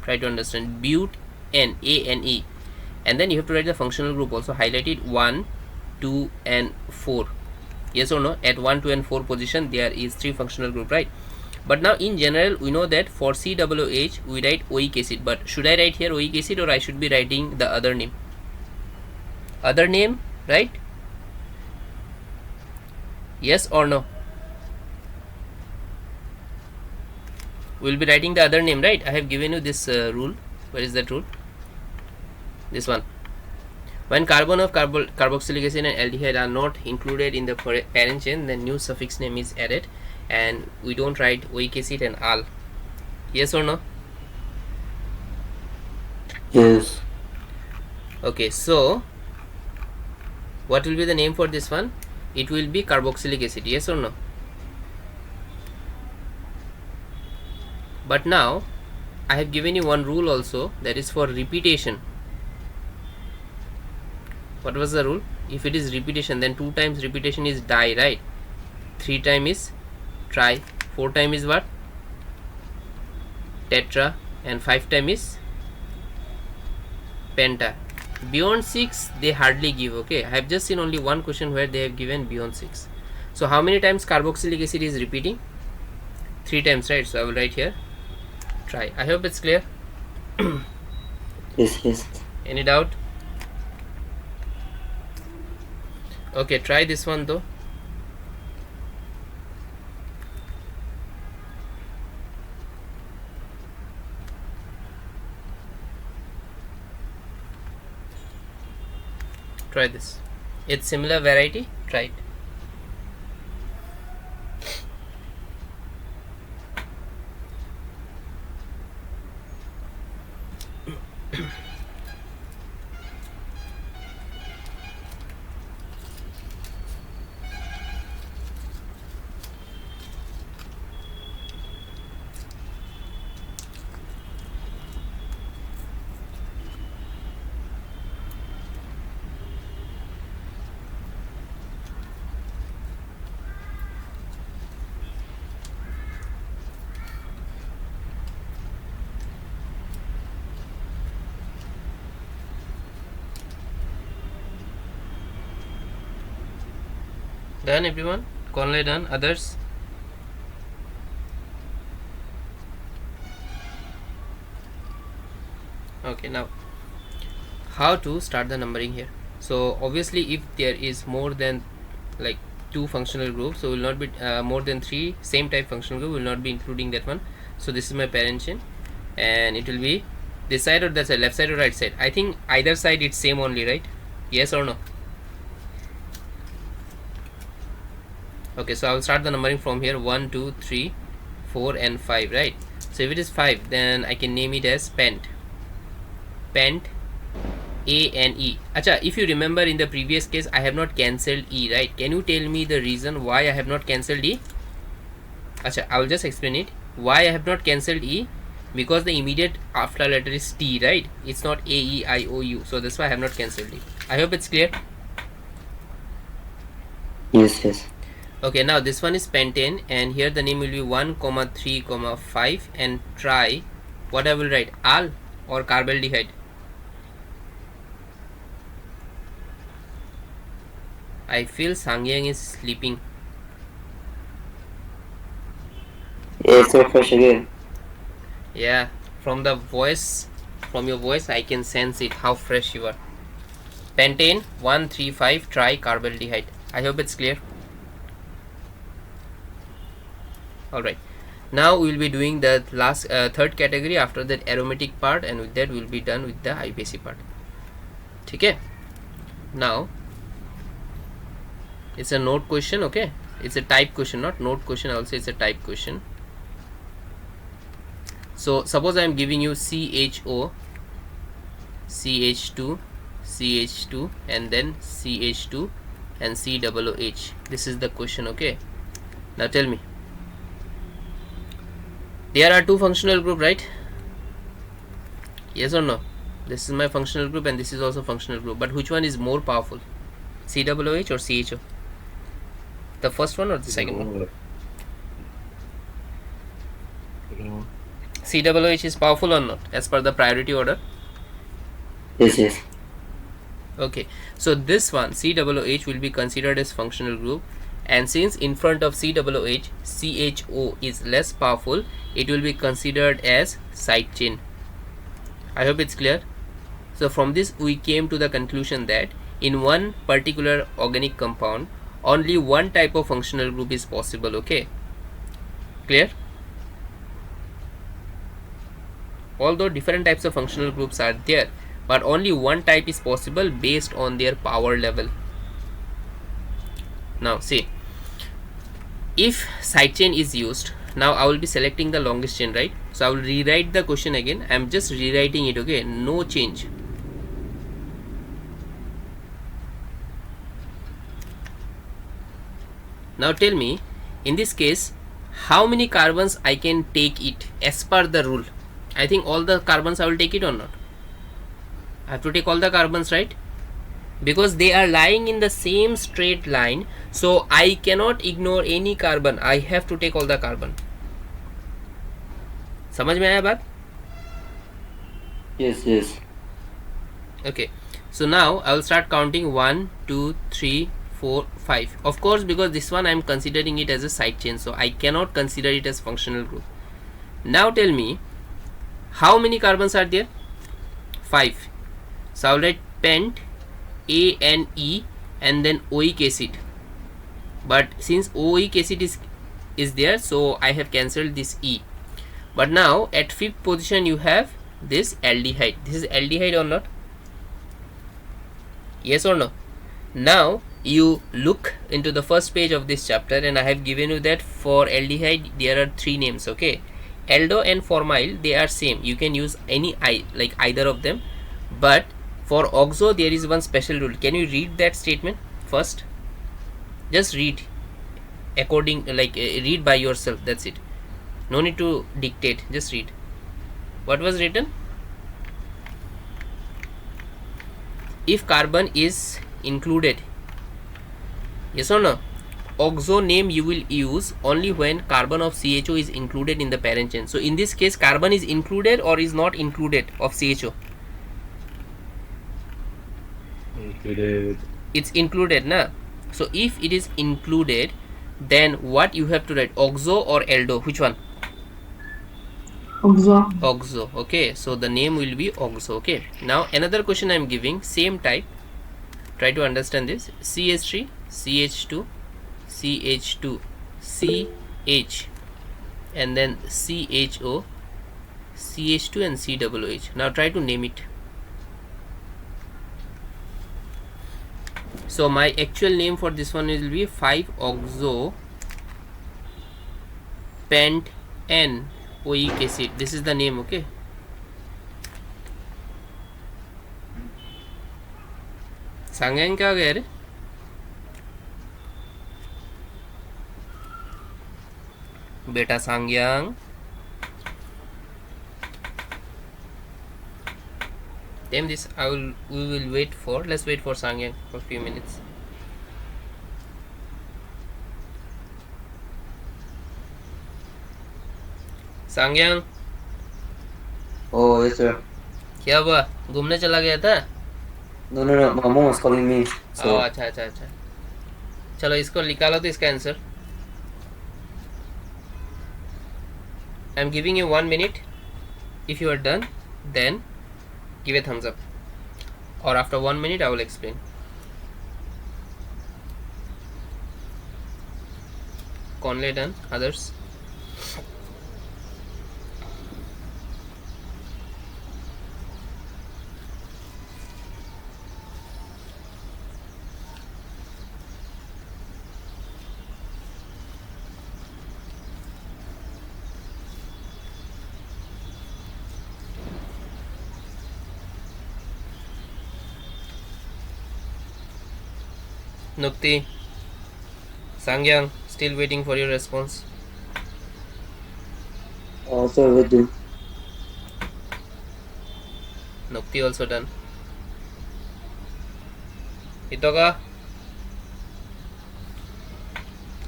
Try to understand, butane, A-N-E, and then you have to write the functional group also, highlighted 1, 2, and 4. Yes or no? At 1, 2, and 4 position there is 3 functional group, right? But now in general we know that for COOH we write oic acid, but should I write here oic acid or I should be writing the other name? Other name, right? Yes or no? We'll be writing the other name, right? I have given you this rule. Where is that rule? This one. When carbon of carboxylic acid and aldehyde are not included in the parent chain, then new suffix name is added, and we don't write oic acid and al. Yes or no? Yes. Okay, so what will be the name for this one? It will be carboxylic acid. Yes or no? But now I have given you one rule also, that is for repetition. What was the rule? If it is repetition, then 2 times repetition is di, right? 3 times is tri, 4 times is what? Tetra, and 5 times is penta. Beyond 6 they hardly give, okay? I have just seen only one question where they have given beyond 6. So how many times carboxylic acid is repeating? 3 times, right? So I will write here tri. I hope it's clear. Yes. Any doubt? Okay, try this one though. Try this. It's similar variety. Try it. Done, everyone? Conley done. Others? Okay, now how to start the numbering here? So obviously if there is more than like 2 functional groups, so will not be more than 3 same type functional group, will not be including that one. So this is my parent chain, and it will be this side or that side, left side or right side. I think either side it's same only, right? Yes or no? Okay, so I will start the numbering from here. 1 2 3 4 and 5, right? So if it is 5, then I can name it as pent A and E. Acha, if you remember in the previous case I have not cancelled E, right? Can you tell me the reason why I have not cancelled E? Acha, I will just explain it. Why I have not cancelled E? Because the immediate after letter is T, right? It's not A, E, I, O, U. So that's why I have not cancelled E. I hope it's clear. Yes. Okay, now this one is pentane, and here the name will be 1, 3, 5, and try, what I will write, al or carbaldehyde. I feel Sangyang is sleeping. It's so fresh again. Yeah, from the voice, from your voice I can sense it, how fresh you are. Pentane 1, 3, 5, try carbaldehyde. I hope it's clear. Alright, now we will be doing the last third category after that aromatic part, and with that we will be done with the IPAC part. Okay, now it's a note question. Okay, it's a type question, not note question. I will say it's a type question. So suppose I am giving you CHO, CH2, CH2, and then CH2 and COOH. This is the question. Okay, now tell me, there are 2 functional group, right? Yes or no? This is my functional group and this is also functional group, but which one is more powerful, COOH or CHO? The first one or the second one? COOH is powerful or not as per the priority order? Yes. Okay, so this one COOH will be considered as functional group, and since in front of COOH CHO is less powerful, it will be considered as side chain. I hope it's clear. So from this we came to the conclusion that in one particular organic compound only one type of functional group is possible. Okay, clear? Although different types of functional groups are there, but only one type is possible based on their power level. Now see, if side chain is used, now I will be selecting the longest chain, right? So I will rewrite the question again. I am just rewriting it. Okay, no change. Now tell me, in this case, how many carbons I can take it as per the rule? I think all the carbons I will take it or not? I have to take all the carbons, right? Because they are lying in the same straight line, so I cannot ignore any carbon. I have to take all the carbon. समझ में आया बात? Yes. Okay, so now I will start counting 1, 2, 3, 4, 5. Of course, because this one I am considering it as a side chain, so I cannot consider it as functional group. Now tell me, how many carbons are there? 5. So I will write pent A and E and then oic acid, but since oic acid is there, so I have cancelled this E. But now at 5th position you have this aldehyde. This is aldehyde or not? Yes or no? Now you look into the first page of this chapter, and I have given you that for aldehyde there are 3 names. Okay, aldo and formyl, they are same. You can use any like either of them, but for oxo there is one special rule. Can you read that statement first? Just read according, like read by yourself, that's it. No need to dictate, just read. What was written? If carbon is included, yes or no, oxo name you will use only when carbon of CHO is included in the parent chain. So in this case, carbon is included or is not included of CHO? Included. It's included, na? So if it is included, then what you have to write, oxo or aldo? Which one? Oxo. Oxo. Okay, so the name will be oxo. Okay, now another question I am giving, same type. Try to understand this. CH3, CH2, CH2, CH, and then CHO, CH2, and COOH. Now try to name it. So my actual name for this one will be 5-oxo pent N oic acid. This is the name. Okay, सांगेंगे क्या गया रे? बेटा सांग्यांग, name this. We will wait for, let's wait for Sangyang for a few minutes. सांग्यांग, Oh, yes, sir. क्या हुआ? घूमने चला गया था? No, my mom was calling me. So, अच्छा अच्छा अच्छा, चलो इसको निकालो तो इसका answer. I am giving you 1 minute. If you are done, then give a thumbs up, or after 1 minute I will explain. Conley done. Others? Nukti, Sangyang, still waiting for your response. sir, we do. Nukti also done. Itoga,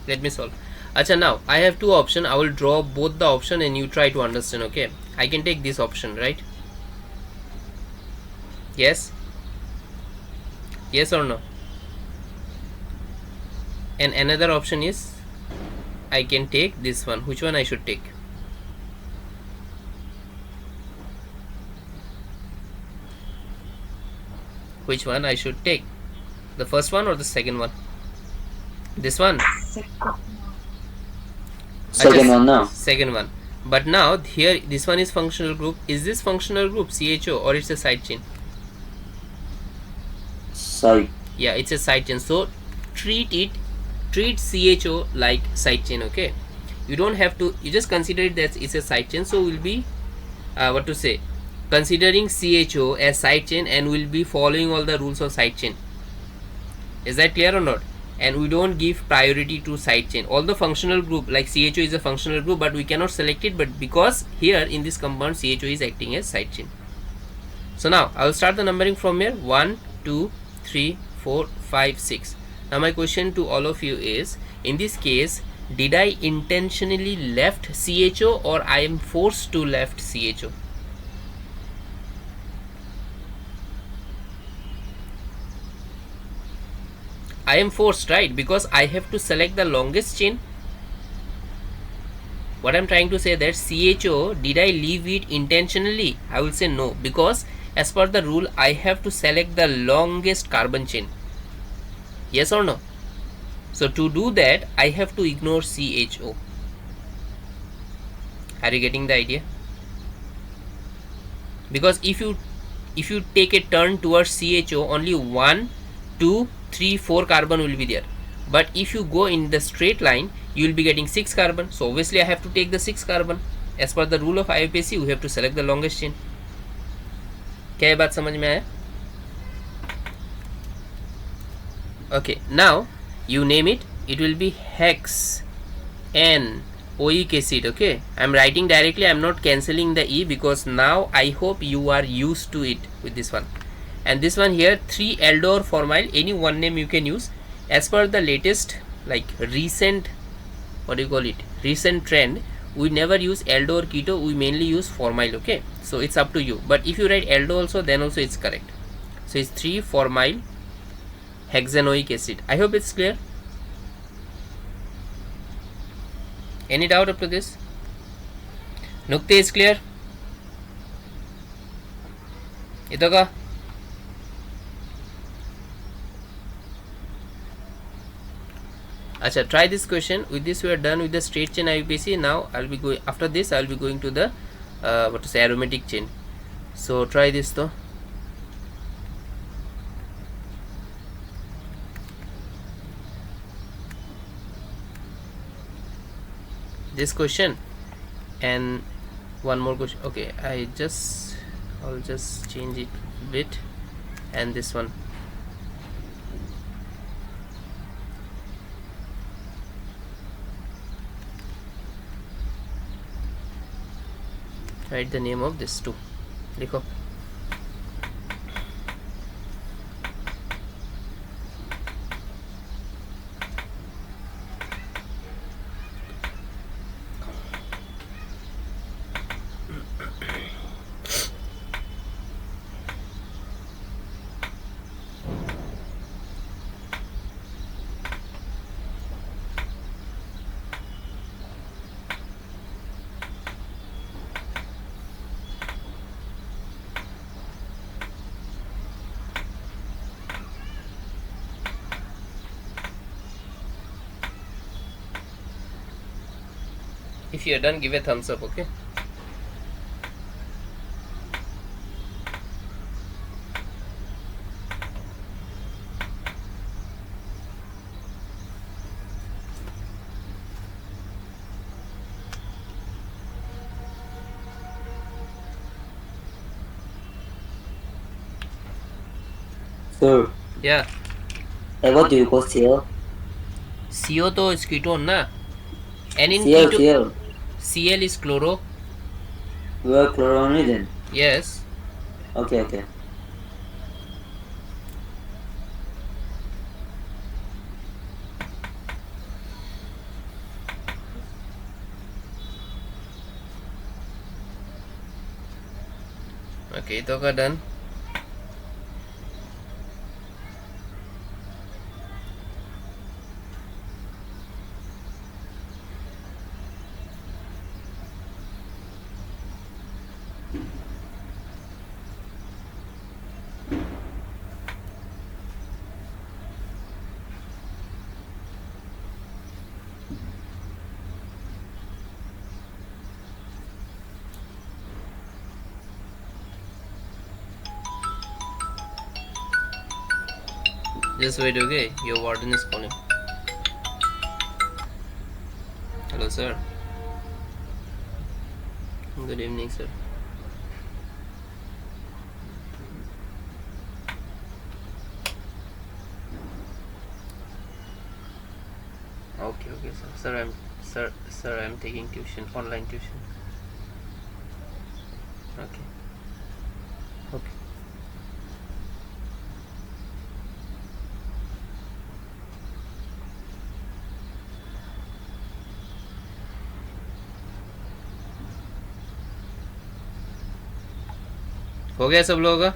let me solve. Acha, now I have 2 options. I will draw both the option and you try to understand. Okay, I can take this option, right? Yes? Yes or no? And another option is I can take this one. Which one I should take? Which one I should take? The first one or the second one? This one? Second one now. Second one. But now here this one is functional group. Is this functional group CHO or it's a side chain? Side. Yeah, it's a side chain. So treat CHO like side chain. Okay, you don't have to, you just consider it that it's a side chain. So we'll be what to say, considering CHO as side chain, and we'll be following all the rules of side chain. Is that clear or not? And we don't give priority to side chain. All the functional group like CHO is a functional group, but we cannot select it, but because here in this compound CHO is acting as side chain. So now I will start the numbering from here. 1 2 3 4 5 6. Now my question to all of you is, in this case, did I intentionally left CHO or I am forced to left CHO? I am forced, right? Because I have to select the longest chain. What I'm trying to say that CHO, did I leave it intentionally? I will say no, because as per the rule I have to select the longest carbon chain. Yes or no? So to do that, I have to ignore CHO. Are you getting the idea? Because if you take a turn towards CHO, only 1, 2, 3, 4 carbon will be there. But if you go in the straight line, you will be getting 6 carbon. So obviously I have to take the 6 carbon. As per the rule of IUPAC, we have to select the longest chain. क्या ये बात समझ में आया? Okay, now you name it. It will be hex N oic acid. Okay, I'm writing directly. I'm not cancelling the E because now I hope you are used to it with this one. And this one here, 3-aldol formyl. Any one name you can use. As per the latest, like recent, what do you call it? Recent trend. We never use aldo or keto. We mainly use formyl. Okay, so it's up to you. But if you write aldo also, then also it's correct. So it's 3-formyl hexanoic acid. I hope it's clear. Any doubt up to this? Nukte is clear? Itoka? Acha, try this question. With this we are done with the straight chain IUPAC. Now I'll be going, after this I'll be going to the what to say, aromatic chain. So try this though. This question and one more question. Okay, I'll just change it a bit, and this one. Write the name of this too. Likho. If you are done, give a thumbs up, okay? Sir, Yeah. what do you call CL? CO तो is ketone ना? And in CL, keto, CL. Cl is chloro. Well, chlorine then. Yes. Okay, okay. Okay, तो का done. Just wait, okay? Your warden is calling. Hello, sir. Good evening, sir. Okay, okay, sir. Sir, I'm taking tuition, online tuition. Okay. Okay. हो गया सब लोगों का?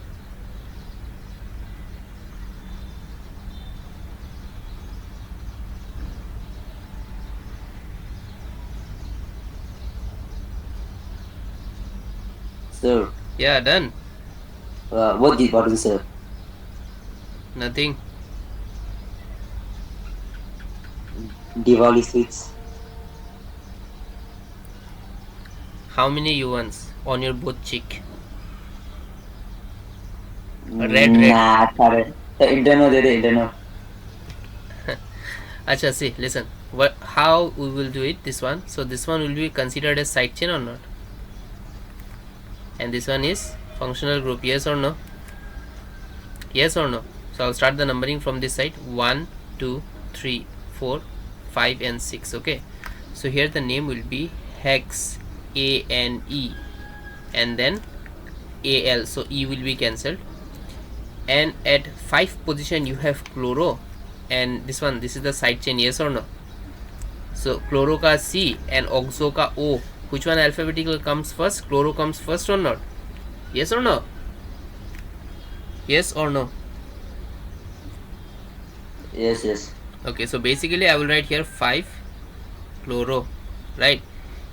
Sir, Yeah, done. what did warden say? Nothing. Diwali sweets. How many U1s on your both cheek? Red. Nah, sorry. Don't know. Acha, see, listen. How we will do it? This one. So this one will be considered as side chain or not? And this one is functional group. Yes or no? Yes or no? So I'll start the numbering from this side. 1, 2, 3, 4, 5 and 6. Okay. So here the name will be hex, A-N-E, and then A-L. So E will be cancelled. And at 5 position you have chloro, and this is the side chain. Yes or no? So chloro ka C and oxo ka O. Which one alphabetical comes first? Chloro comes first or not? Yes or no? Yes or no? Yes. Okay, so basically I will write here 5 chloro, right?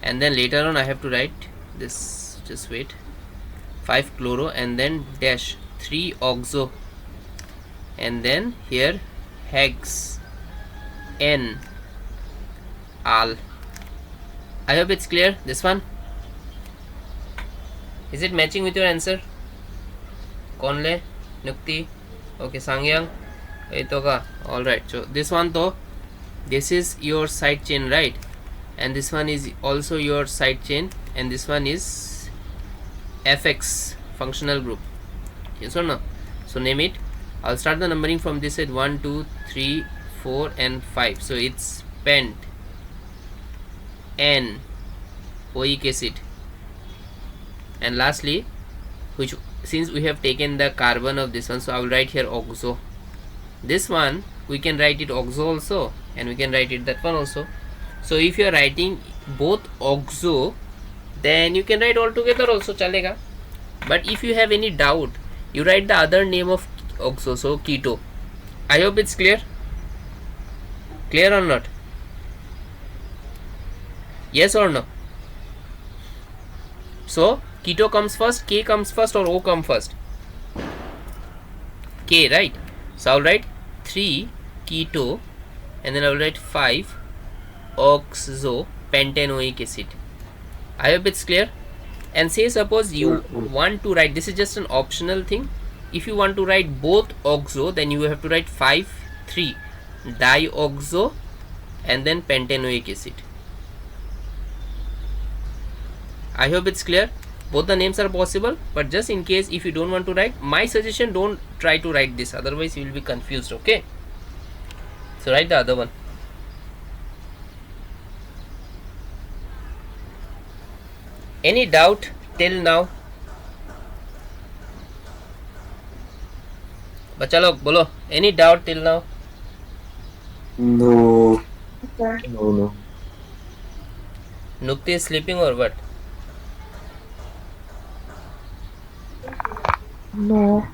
And then later on I have to write this, just wait, 5 chloro and then dash 3 oxo, and then here hex N al. I hope it's clear, this one. Is it matching with your answer? Konle, Nukti, okay, Sangyang, Eitoka. Alright, so this one though, this is your side chain, right? And this one is also your side chain, and this one is FX, functional group. Yes or no? So name it. I'll start the numbering from this side. 1, 2, 3, 4 and 5. So it's pent N oic acid. And lastly, which, since we have taken the carbon of this one, so I will write here oxo. This one we can write it oxo also, and we can write it that one also. So if you are writing both oxo, then you can write all together also, chalega. But if you have any doubt, you write the other name of oxo, so keto. I hope it's clear. Clear or not? Yes or no? So keto comes first, K comes first, or O come first? K, right? So I'll write 3 keto, and then I'll write 5 oxo pentanoic acid. I hope it's clear. And say suppose you want to write, this is just an optional thing. If you want to write both oxo, then you have to write 5, 3 dioxo and then pentanoic acid. I hope it's clear. Both the names are possible, but just in case if you don't want to write, my suggestion, don't try to write this, otherwise you will be confused. Okay, so write the other one. Any doubt till now? बच्चा लोग बोलो, any doubt till now? No. No. Nukti is sleeping or what? No.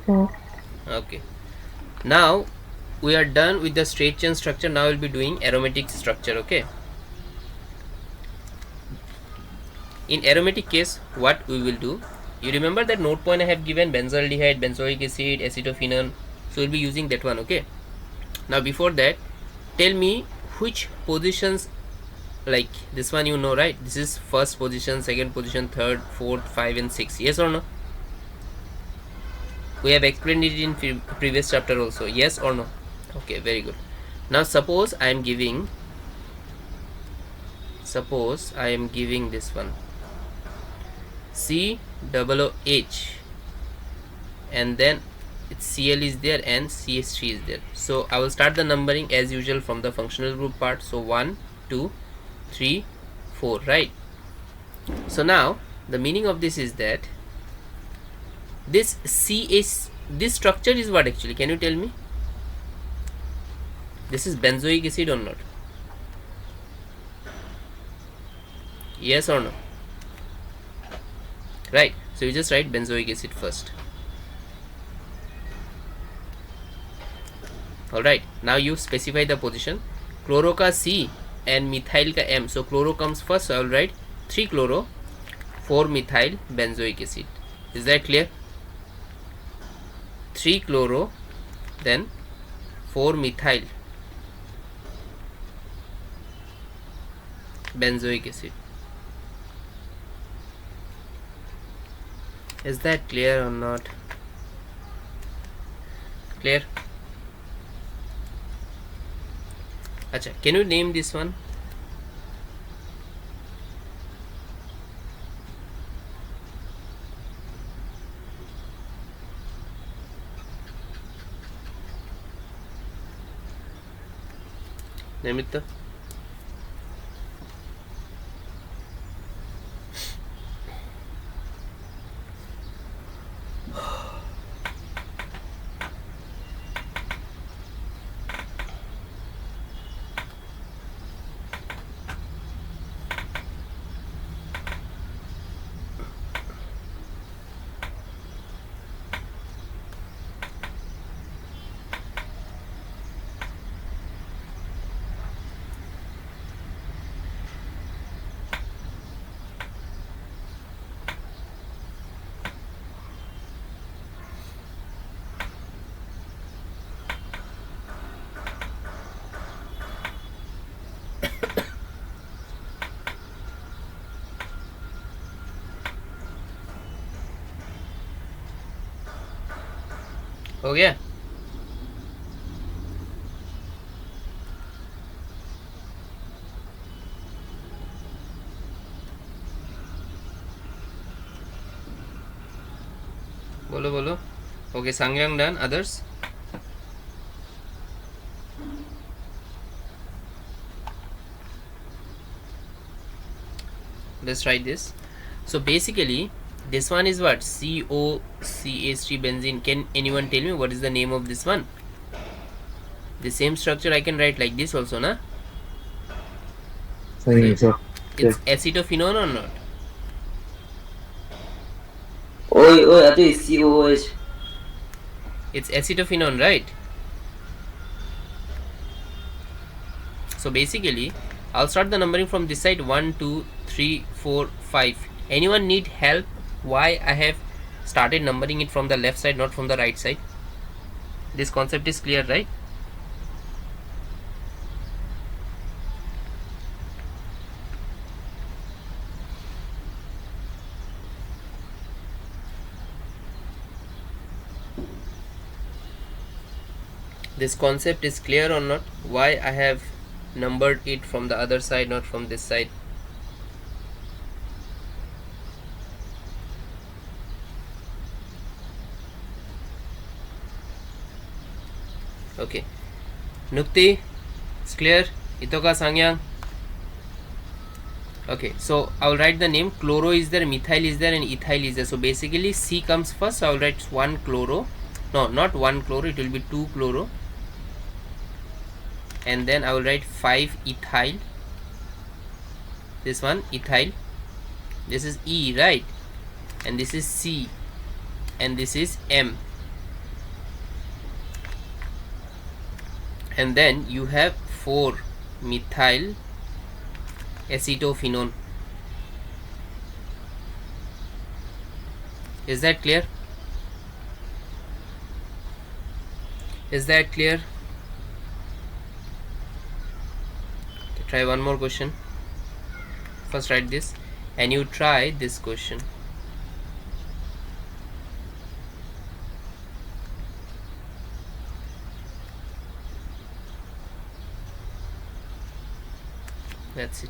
Okay, now we are done with the straight chain structure. Now we'll be doing aromatic structure. Okay, in aromatic case, what we will do, you remember that note point I have given, benzaldehyde, benzoic acid, acetophenone. So we'll be using that one. Okay, now before that, tell me which positions, like this one, you know, right? This is first position, second position, third, fourth, 5 and 6. Yes or no? We have explained it in previous chapter also. Yes or no? Okay, very good. Now suppose I am giving this one COOH, and then its Cl is there and CH3 is there. So I will start the numbering as usual from the functional group part. So 1, 2, 3, 4, right? So now the meaning of this is that this this structure is what actually? Can you tell me? This is benzoic acid or not? Yes or no? Right, so you just write benzoic acid first. Alright, now you specify the position. Chloro ka C and methyl ka M. So chloro comes first, so I will write 3 chloro, 4 methyl benzoic acid. Is that clear? 3 chloro, then 4 methyl benzoic acid. Is that clear or not? Clear? Acha, can you name this one? Name it the. हो गया? बोलो बोलो. Okay, Sangyang done. Others? Let's write this. So basically this one is what? COCH3 benzene. Can anyone tell me what is the name of this one? The same structure I can write like this also, na? Same, sir. It's acetophenone or not? Oi, I think it's COOH. It's acetophenone, right? So basically I'll start the numbering from this side. 1 2 3 4 5. Anyone need help why I have started numbering it from the left side, not from the right side? This concept is clear, right? This concept is clear or not? Why I have numbered it from the other side, not from this side? Okay, Nukti, it's clear? Itoka, Sangyang. Okay, so I'll write the name. Chloro is there, methyl is there, and ethyl is there. So basically C comes first. So I'll write 1 chloro. No, not 1 chloro, it will be 2 chloro. And then I will write 5 ethyl. This one ethyl. This is E, right? And this is C. And this is M. And then you have 4 methyl acetophenone. Is that clear? Is that clear? Okay, try one more question. First write this and you try this question. That's it.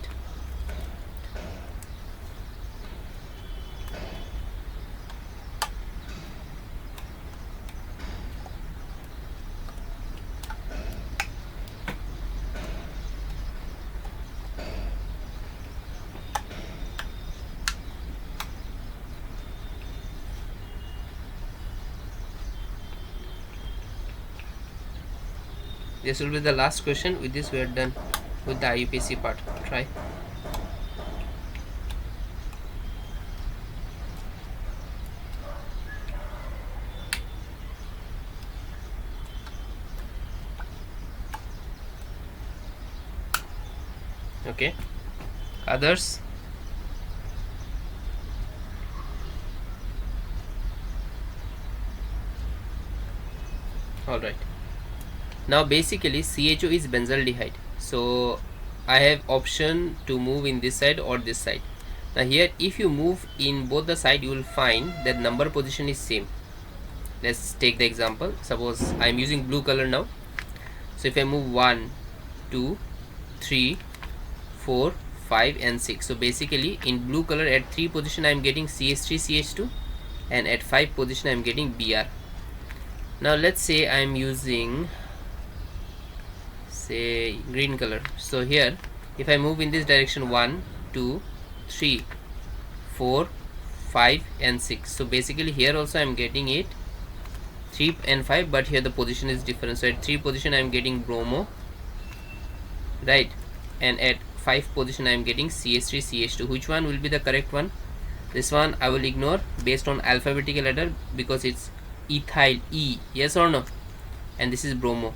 This will be the last question. With this we are done with the IUPAC part. Try. Okay, others? All right. Now basically CHO is benzaldehyde. So I have option to move in this side or this side. Now here if you move in both the side, you will find that number position is same. Let's take the example. Suppose I am using blue color now. So if I move 1 2 3 4 5 and 6, so basically in blue color at 3 position I am getting CH3 CH2, and at 5 position I am getting Br. Now let's say I am using, say, green color. So here if I move in this direction 1 2 3 4 5 and 6, so basically here also I am getting it 3 and 5, but here the position is different. So at 3 position I am getting bromo, right, and at 5 position I am getting CH3 CH2. Which one will be the correct one? This one I will ignore based on alphabetical order because it's ethyl E, yes or no, and this is bromo.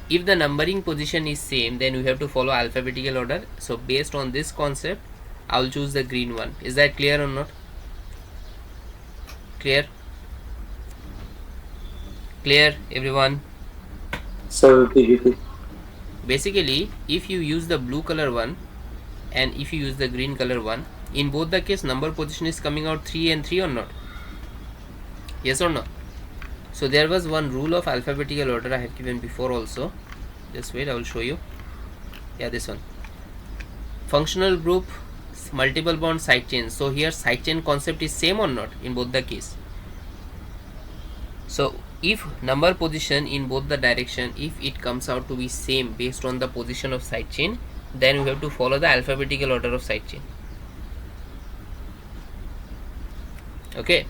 If the numbering position is same, then we have to follow alphabetical order. So based on this concept I will choose the green one. Is that clear or not? Clear? Clear everyone? So repeat. Basically if you use the blue color one and if you use the green color one, in both the case number position is coming out 3 and 3 or not? Yes or no? So there was one rule of alphabetical order I have given before also. Just wait, I will show you. Yeah, this one. Functional group, multiple bond, side chain. So here side chain concept is same or not in both the case? So if number position in both the direction, if it comes out to be same based on the position of side chain, then we have to follow the alphabetical order of side chain. Okay,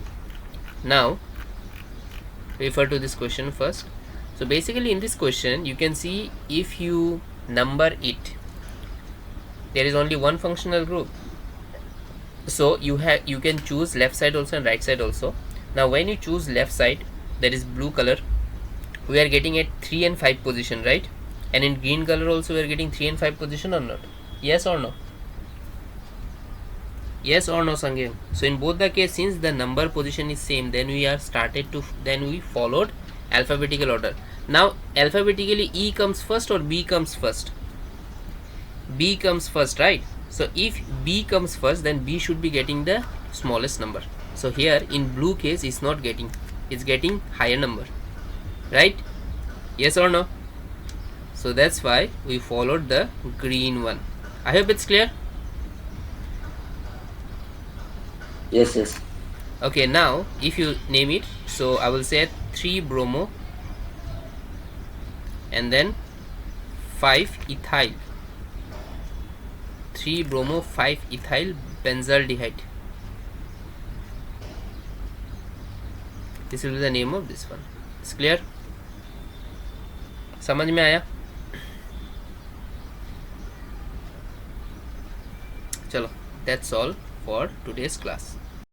now refer to this question first. So basically in this question you can see if you number it, there is only one functional group, so you can choose left side also and right side also. Now when you choose left side, that is blue color, we are getting at 3 and 5 position, right? And in green color also we are getting 3 and 5 position or not? Yes or no? Yes or no, Sangeem? So in both the case, since the number position is same, then we followed alphabetical order. Now alphabetically E comes first or B comes first? B comes first, right? So if B comes first, then B should be getting the smallest number. So here in blue case it's not getting, it's getting higher number, right? Yes or no? So that's why we followed the green one. I hope it's clear. Yes. Okay, now if you name it, so I will say 3 bromo and then 5 ethyl, 3 bromo 5 ethyl benzaldehyde. This will be the name of this one. It's clear? समझ में आया? चलो, that's all for today's class.